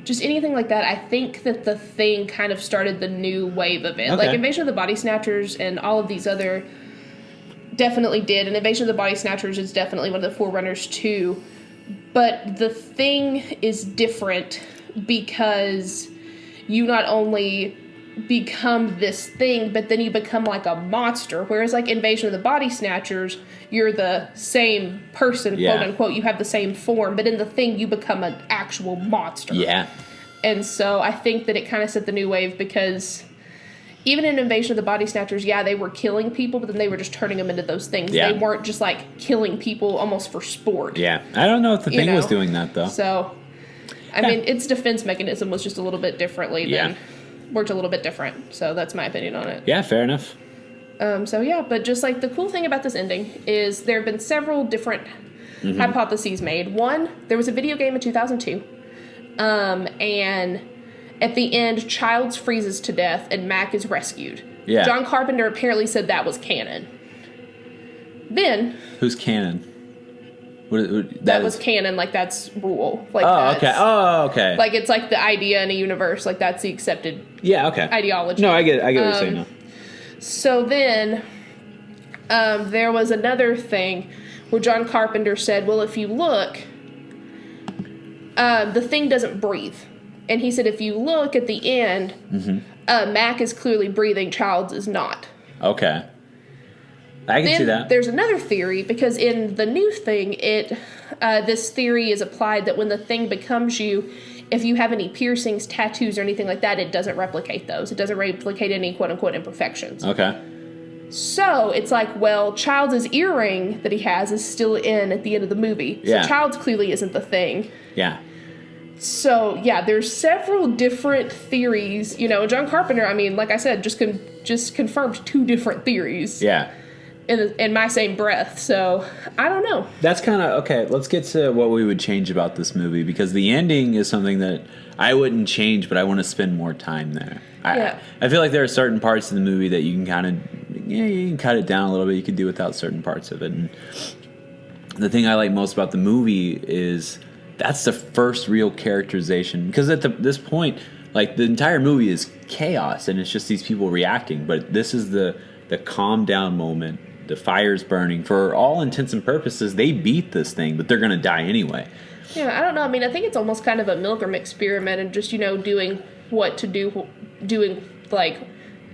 just anything like that. I think that The Thing kind of started the new wave of it. Okay. Like Invasion of the Body Snatchers and all of these other definitely did, and Invasion of the Body Snatchers is definitely one of the forerunners too. But The Thing is different because you not only become this thing, but then you become like a monster. Whereas like Invasion of the Body Snatchers, you're the same person, Yeah. quote unquote. You have the same form, but in The Thing, you become an actual monster. Yeah. And so I think that it kind of set the new wave because even in Invasion of the Body Snatchers, yeah, they were killing people, but then they were just turning them into those things. Yeah. They weren't just like killing people almost for sport. Yeah. I don't know if The You Thing was know? doing that, though. So, I mean, its defense mechanism was just a little bit differently Yeah. worked a little bit different. So that's my opinion on it. Yeah, fair enough. So yeah, but just like the cool thing about this ending is there have been several different hypotheses made. One, there was a video game in 2002, and at the end, Childs freezes to death and Mac is rescued. Yeah. John Carpenter apparently said that was canon. Then Who's canon? that was canon, like that's rule. Like Oh, that's, okay. Oh, okay. Like it's like the idea in a universe, like that's the accepted yeah, okay. ideology. No, I get what you're saying now. So then, there was another thing where John Carpenter said, well, if you look, the thing doesn't breathe. And he said, if you look at the end, Mac is clearly breathing, Childs is not. Okay. I can see Then that. there's another theory, because in the new thing, this theory is applied that when the thing becomes you, if you have any piercings, tattoos, or anything like that, it doesn't replicate those. It doesn't replicate any quote-unquote imperfections. Okay. So it's like, well, Childs' earring that he has is still in at the end of the movie. Yeah. So Childs clearly isn't the thing. Yeah. So yeah, there's several different theories. You know, John Carpenter, I mean, like I said, just confirmed 2 different theories Yeah. in my same breath. So I don't know. That's kind of okay. Let's get to what we would change about this movie, because the ending is something that I wouldn't change, but I want to spend more time there. Yeah. I feel like there are certain parts of the movie that you can kind of, you can cut it down a little bit. You could do without certain parts of it. And the thing I like most about the movie is that's the first real characterization, because at this point, like the entire movie is chaos and it's just these people reacting. But this is the calm down moment. The fire's burning. For all intents and purposes, they beat this thing, but they're going to die anyway. Yeah, I don't know. I mean, I think it's almost kind of a Milgram experiment and just, doing what to do, doing like...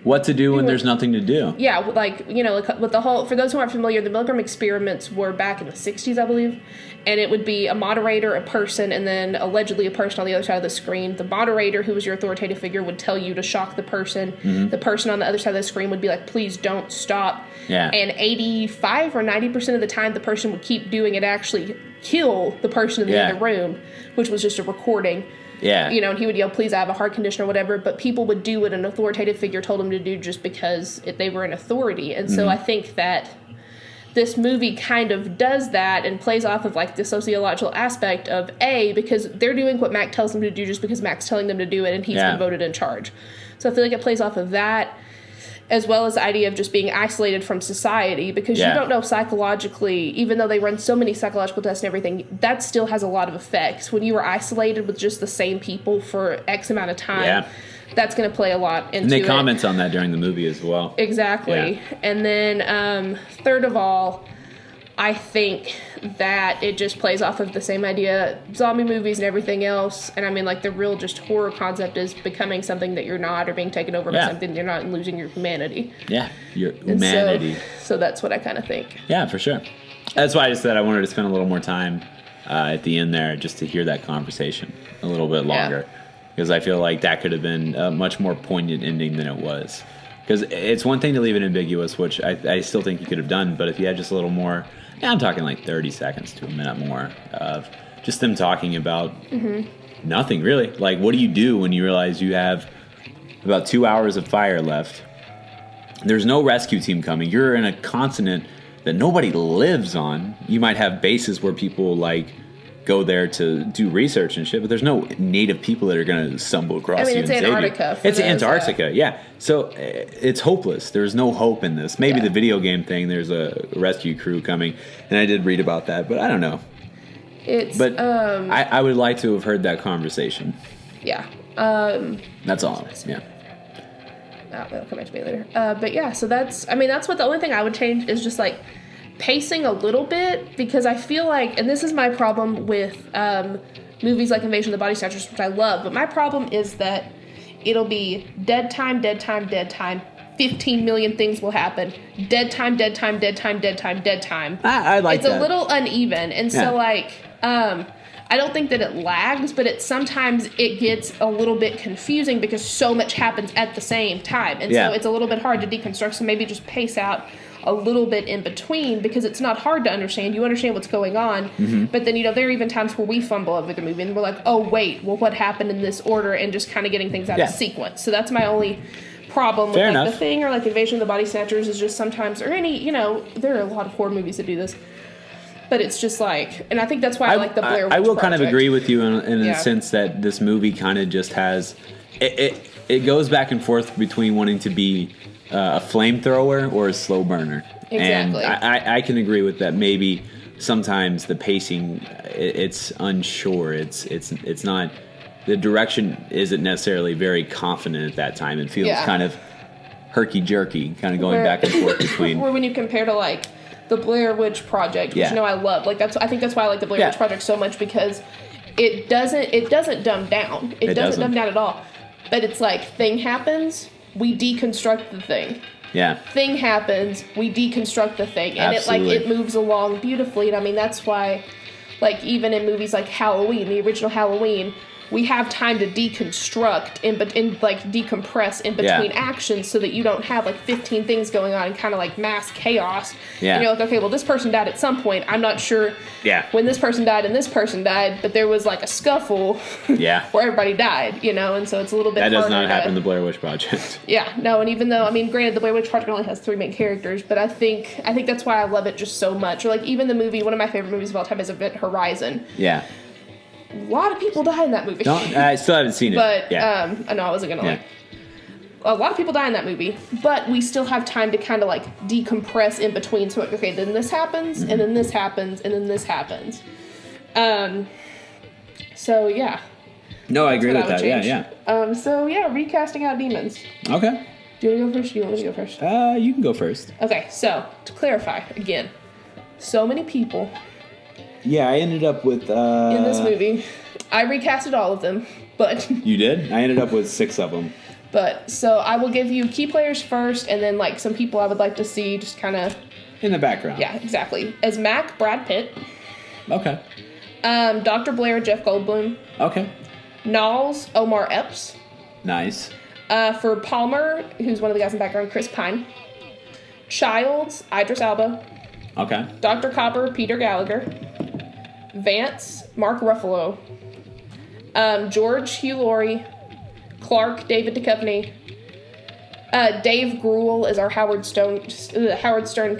What to do when there's nothing to do. Yeah, like, like with the whole, for those who aren't familiar, the Milgram experiments were back in the 60s, I believe. And it would be a moderator, a person, and then allegedly a person on the other side of the screen. The moderator, who was your authoritative figure, would tell you to shock the person. Mm-hmm. The person on the other side of the screen would be like, please don't stop. Yeah. And 85 or 90% of the time, the person would keep doing it, actually kill the person in the other room, which was just a recording. Yeah. And he would yell, please, I have a heart condition or whatever. But people would do what an authoritative figure told them to do just because they were in authority. And so I think that this movie kind of does that and plays off of like the sociological aspect of because they're doing what Mac tells them to do just because Mac's telling them to do it and he's been voted in charge. So I feel like it plays off of that, as well as the idea of just being isolated from society, because you don't know psychologically, even though they run so many psychological tests and everything, that still has a lot of effects. When you are isolated with just the same people for X amount of time, that's going to play a lot into it. And they comment on that during the movie as well. Exactly. Yeah. And then third of all, I think that it just plays off of the same idea, zombie movies and everything else. And I mean, like, the real just horror concept is becoming something that you're not, or being taken over by something you're not, and losing your humanity. Yeah, your And humanity. So that's what I kind of think. Yeah, for sure. That's why I just said I wanted to spend a little more time at the end there just to hear that conversation a little bit longer. Because I feel like that could have been a much more poignant ending than it was. Because it's one thing to leave it ambiguous, which I still think you could have done, but if you had just a little more, I'm talking like 30 seconds to a minute more of just them talking about nothing, really. Like, what do you do when you realize you have about 2 hours of fire left? There's no rescue team coming. You're in a continent that nobody lives on. You might have bases where people, like, go there to do research and shit, but there's no native people that are going to stumble across you and save you. It's Antarctica. It's Antarctica, yeah. So it's hopeless. There's no hope in this. Maybe the video game thing, there's a rescue crew coming, and I did read about that, but I don't know. It's But I would like to have heard that conversation. yeah. That's all. Yeah. That'll come back to me later. But yeah, so that's what the only thing I would change is just like pacing a little bit, because I feel like, and this is my problem with movies like Invasion of the Body Snatchers, which I love, but my problem is that it'll be dead time, 15 million things will happen. Dead time. I like it's that. a little uneven, and Yeah. so like I don't think that it lags, but sometimes it gets a little bit confusing because so much happens at the same time, and Yeah. so it's a little bit hard to deconstruct. So maybe just pace out a little bit in between, because it's not hard to understand. You understand what's going on, but then there are even times where we fumble over the movie and we're like, oh wait, well what happened in this order, and just kind of getting things out Yeah. of sequence. So that's my only problem Fair with like enough. The Thing or like Invasion of the Body Snatchers is just sometimes, or any, there are a lot of horror movies that do this. But it's just like, and I think that's why I like the Blair Witch I will kind of Project. agree with you in Yeah. the sense that this movie kind of just has it goes back and forth between wanting to be a flamethrower or a slow burner. Exactly. And I can agree with that. Maybe sometimes the pacing it's unsure. It's not, the direction isn't necessarily very confident at that time. It feels Yeah. kind of herky jerky, kind of going Where- back and forth between. Or when you compare to like the Blair Witch Project, which Yeah. I love. Like I think that's why I like the Blair Yeah. Witch Project so much, because it doesn't dumb down. It doesn't dumb down at all. But it's like, thing happens, we deconstruct the thing. Yeah. Thing happens, we deconstruct the thing, and Absolutely. it moves along beautifully. And I mean, that's why, like, even in movies like Halloween, the original Halloween, we have time to deconstruct and like decompress in between Yeah. actions, so that you don't have like 15 things going on and kind of like mass chaos. Yeah. And you're like, okay, well, this person died at some point. I'm not sure Yeah. when this person died and this person died, but there was like a scuffle Yeah. where everybody died, and so it's a little bit That does harder not happen in to, the Blair Witch Project. yeah, no, and even though, I mean, granted, the Blair Witch Project only has 3 main characters, but I think that's why I love it just so much. Or like even the movie, one of my favorite movies of all time is Event Horizon. Yeah. A lot of people die in that movie. I still haven't seen it. But yeah. I know I wasn't gonna Yeah. like. A lot of people die in that movie, but we still have time to kind of like decompress in between. So like, okay, then this happens, and then this happens, and then this happens. So yeah. No, I agree That's with what that. I would Yeah, change. So yeah, recasting out demons. yeah. Okay. Do you want to go first? Or do you want me to go first? You can go first. Okay, so to clarify again, so many people Yeah, I ended up with. in this movie. I recasted all of them, but You did? I ended up with 6 of them. so I will give you key players first, and then like some people I would like to see just kind of, In the background. yeah, exactly. As Mac, Brad Pitt. Okay. Dr. Blair, Jeff Goldblum. Okay. Knowles, Omar Epps. Nice. For Palmer, who's one of the guys in the background, Chris Pine. Childs, Idris Elba. Okay. Dr. Copper, Peter Gallagher. Vance, Mark Ruffalo. George, Hugh Laurie. Clark, David Duchovny. Dave Grohl is our Howard Stern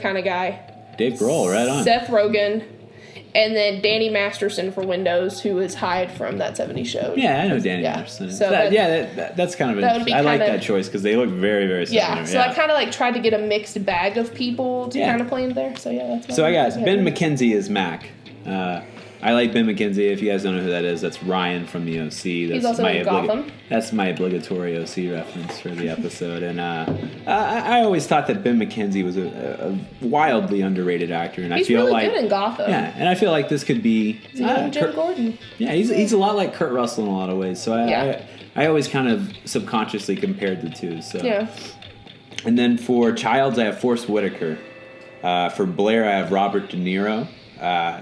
kind of guy. Dave Grohl, right on. Seth Rogen. And then Danny Masterson for Windows, who is Hyde from That 70s Show. Yeah, I know Danny Yeah. Anderson. So that's kind of that would be I like kinda- that choice because they look very, very similar. Yeah, so I kind of like tried to get a mixed bag of people to Yeah. kind of play in there. So yeah, that's what So I was got Ben ahead. McKenzie as Mac. I like Ben McKenzie. If you guys don't know who that is, that's Ryan from the OC. That's also in Gotham. That's my obligatory OC reference for the episode. And I always thought that Ben McKenzie was a wildly underrated actor, and He's I feel really like good in Gotham. yeah, and I feel like this could be He's a young Jim Kurt- Gordon. yeah, he's a lot like Kurt Russell in a lot of ways. So Yeah. I always kind of subconsciously compared the two. So Yeah. and then for Childs, I have Forrest Whitaker. For Blair, I have Robert De Niro.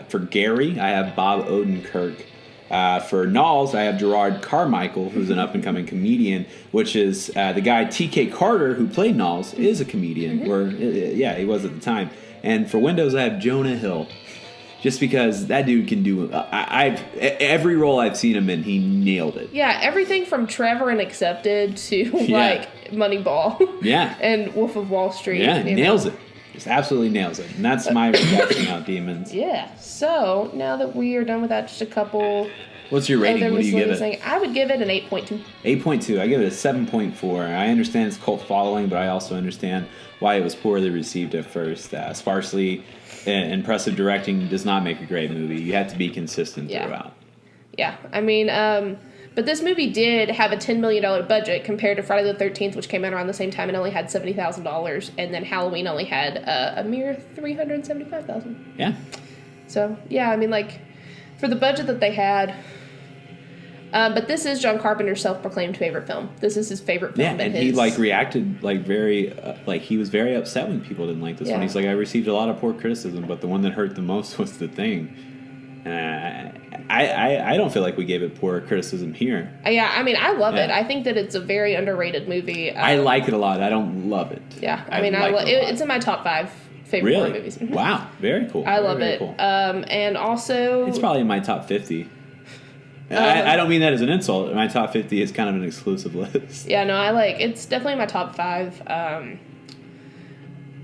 For Gary, I have Bob Odenkirk. For Knowles, I have Gerard Carmichael, who's an up-and-coming comedian, which is the guy T.K. Carter, who played Knowles, is a comedian. Or yeah, he was at the time. And for Windows, I have Jonah Hill. Just because that dude can do... every role I've seen him in, he nailed it. Yeah, everything from Trevor and Accepted to Yeah. like Moneyball. Yeah. And Wolf of Wall Street. Yeah, you know. nails it. Just absolutely nails it. And that's my reaction out Demons. Yeah. So now that we are done with that, just a couple What's your rating? other What do you give miscellaneous it? things. I would give it an 8.2. 8.2. I give it a 7.4. I understand its cult following, but I also understand why it was poorly received at first. Sparsely impressive directing does not make a great movie. You have to be consistent Yeah. throughout. Yeah, I mean, but this movie did have a $10 million budget compared to Friday the 13th, which came out around the same time and only had $70,000, and then Halloween only had a mere $375,000. Yeah. So yeah, I mean, like, for the budget that they had. But this is John Carpenter's self-proclaimed favorite film. This is his favorite film. Yeah, and he reacted very he was very upset when people didn't like this one. He's like, I received a lot of poor criticism, but the one that hurt the most was The Thing. I don't feel like we gave it poor criticism here. Yeah, I mean, I love Yeah. it. I think that it's a very underrated movie. I like it a lot. I don't love it. Yeah, I mean, like it a lot. it's in my top 5 favorite horror movies. Mhm. Wow, very cool. I love very it. Cool. And also, It's probably in my top 50. I don't mean that as an insult. My top 50 is kind of an exclusive list. yeah, no, it's definitely my top 5.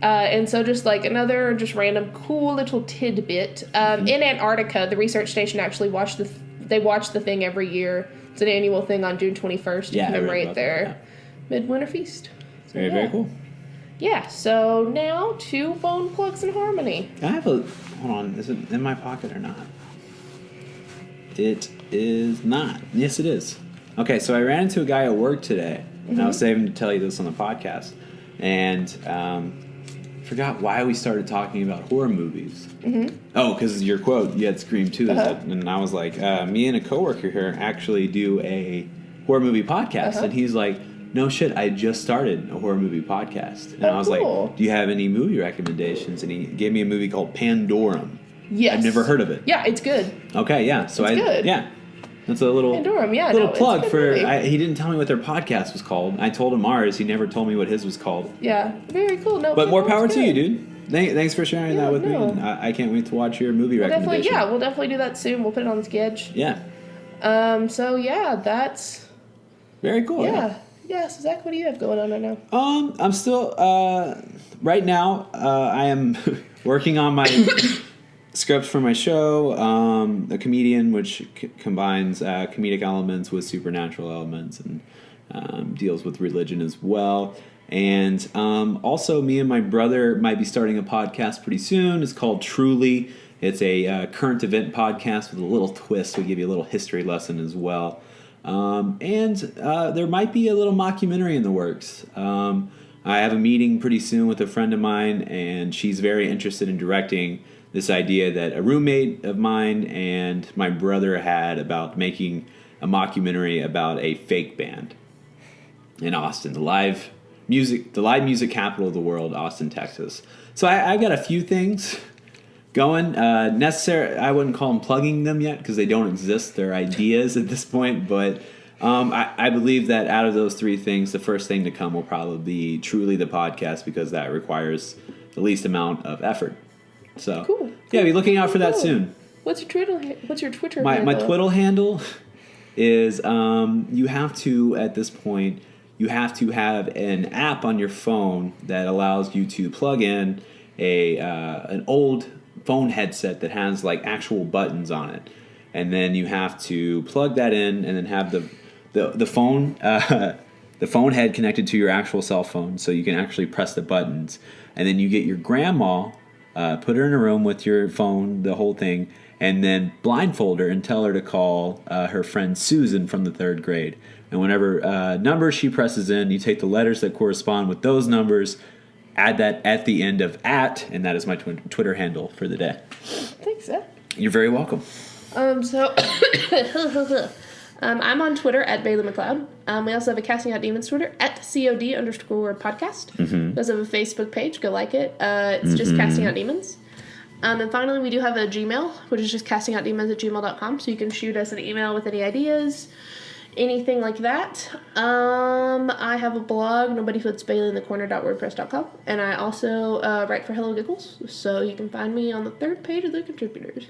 And so just like another just random cool little tidbit. In Antarctica, the research station actually watch The Thing every year. It's an annual thing on June 21st to Yeah, I read commemorate about their Midwinter Feast. So, Very, very cool. Yeah, so now to Bone Plugs and Harmony. I have hold on, is it in my pocket or not? It is not. Yes, it is. Okay, so I ran into a guy at work today, and I was saving to tell you this on the podcast, and forgot why we started talking about horror movies. Oh, because your quote, you had Scream 2, and I was like, me and a coworker here actually do a horror movie podcast, and he's like, no shit, I just started a horror movie podcast. And I was cool. like, do you have any movie recommendations? And he gave me a movie called Pandorum. Yes. I've never heard of it. Yeah, it's good. Okay, yeah. So It's good. Yeah. That's a little Pandorum, yeah, little no, it's a plug good for. movie. He didn't tell me what their podcast was called. I told him ours. He never told me what his was called. Yeah, very cool. No, But more Pandorum's power to you, good. dude. Thanks for sharing that with me. no. And I can't wait to watch your movie recommendation. We'll definitely do that soon. We'll put it on the sketch. Yeah. So yeah, that's Very cool. yeah. Yeah, so Zach, what do you have going on right now? I'm still right now. I am working on my script for my show, A Comedian, which combines comedic elements with supernatural elements and deals with religion as well. And also, me and my brother might be starting a podcast pretty soon. It's called Truly. It's a current event podcast with a little twist. We give you a little history lesson as well. And there might be a little mockumentary in the works. I have a meeting pretty soon with a friend of mine, and she's very interested in directing this idea that a roommate of mine and my brother had about making a mockumentary about a fake band in Austin, the live music capital of the world, Austin, Texas. So I've got a few things going. I wouldn't call them plugging them yet because they don't exist. They're ideas at this point. But I believe that out of those 3 things, the first thing to come will probably be Truly the podcast because that requires the least amount of effort. So Cool. Yeah, be looking out for that Cool. soon. What's your Twitter? My handle? Twitter handle is you have to, at this point, you have to have an app on your phone that allows you to plug in an old phone headset that has like actual buttons on it, and then you have to plug that in and then have the phone the phone head connected to your actual cell phone so you can actually press the buttons, and then you get your grandma, put her in a room with your phone, the whole thing, and then blindfold her and tell her to call her friend Susan from the 3rd grade. And whenever number she presses in, you take the letters that correspond with those numbers, add that at the end of @, and that is my Twitter handle for the day. Thanks, Zach. You're very welcome. So I'm on Twitter at Bailey McLeod. We also have a Casting Out Demons Twitter at COD_podcast. Mm-hmm. We also have a Facebook page. Go like it. It's just Casting Out Demons. And finally, we do have a Gmail, which is just castingoutdemons@gmail.com. So you can shoot us an email with any ideas, anything like that. I have a blog, nobodyputsbaileyinthecorner.wordpress.com. And I also write for Hello Giggles. So you can find me on the 3rd page of the contributors.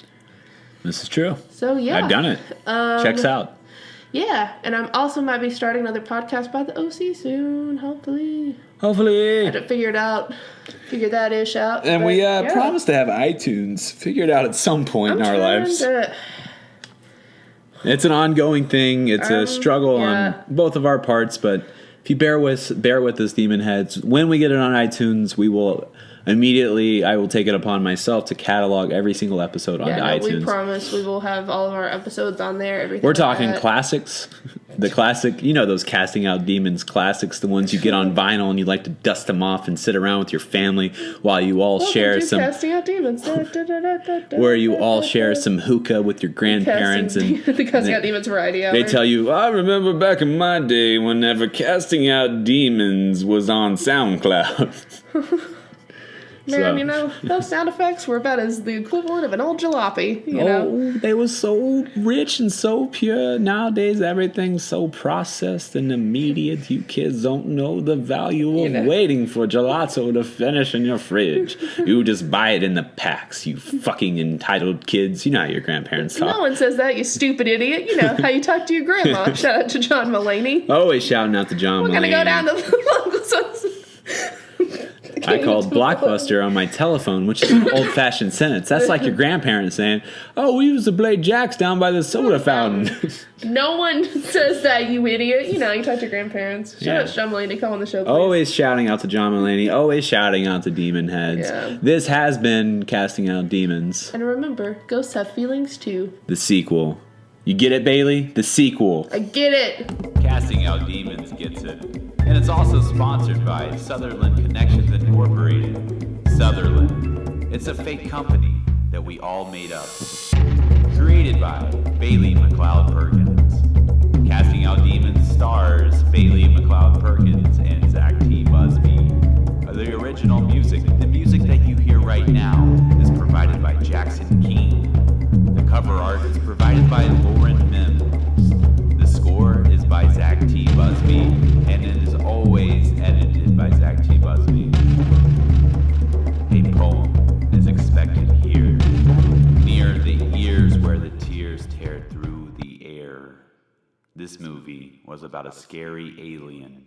This is true. So yeah. I've done it. Checks out. Yeah, and I'm also might be starting another podcast by the OC soon, hopefully. Hopefully. I had to figure that ish out. And but we yeah. promise to have iTunes figured out at some point I'm in our trying lives. to- It's an ongoing thing. It's a struggle yeah. on both of our parts, but if you bear with us, Demon Heads, when we get it on iTunes, we will immediately I will take it upon myself to catalog every single episode onto Yeah, no, we iTunes. promise we will have all of our episodes on there. Everything. We're like talking that. classics. The classic, those Casting Out Demons classics, the ones you get on vinyl and you like to dust them off and sit around with your family while you all Welcome share to some, Casting Out Demons. where you all share some hookah with your grandparents the and Casting Out Demons variety hour. they tell you, I remember back in my day whenever Casting Out Demons was on SoundCloud. Man, So- those sound effects were about as the equivalent of an old jalopy, you know? Oh, they were so rich and so pure. Nowadays, everything's so processed and immediate. You kids don't know the value of waiting for gelato to finish in your fridge. You just buy it in the packs, you fucking entitled kids. You know how your grandparents talk. No one says that, you stupid idiot. You know how you talk to your grandma. Shout out to John Mulaney. Always shouting out to John We're Mulaney. gonna go down to the local source. I called Blockbuster on my telephone, which is an old-fashioned sentence. That's like your grandparents saying, "Oh, we used to play jacks down by the soda fountain." No one says that, you idiot. You talk to your grandparents. Shout Yeah. out to John Mulaney. Come on the show, please. Always shouting out to John Mulaney. Always shouting out to Demon Heads. Yeah. This has been Casting Out Demons, And remember, ghosts have feelings too. the sequel. You get it, Bailey? The sequel. I get it. Casting Out Demons gets it. And it's also sponsored by Sutherland Connections Incorporated. Sutherland. It's a fake company that we all made up. Created by Bailey McLeod Perkins. Casting Out Demons stars Bailey McLeod Perkins and Zach T. Busby. The original music, the music that you hear right now, is provided by Jackson King. The cover art is provided by Lauren Mims. The score is by Zach T. Busby, and it is always edited by Zach T. Busby. A poem is expected here, near the ears where the tears tear through the air. This movie was about a scary alien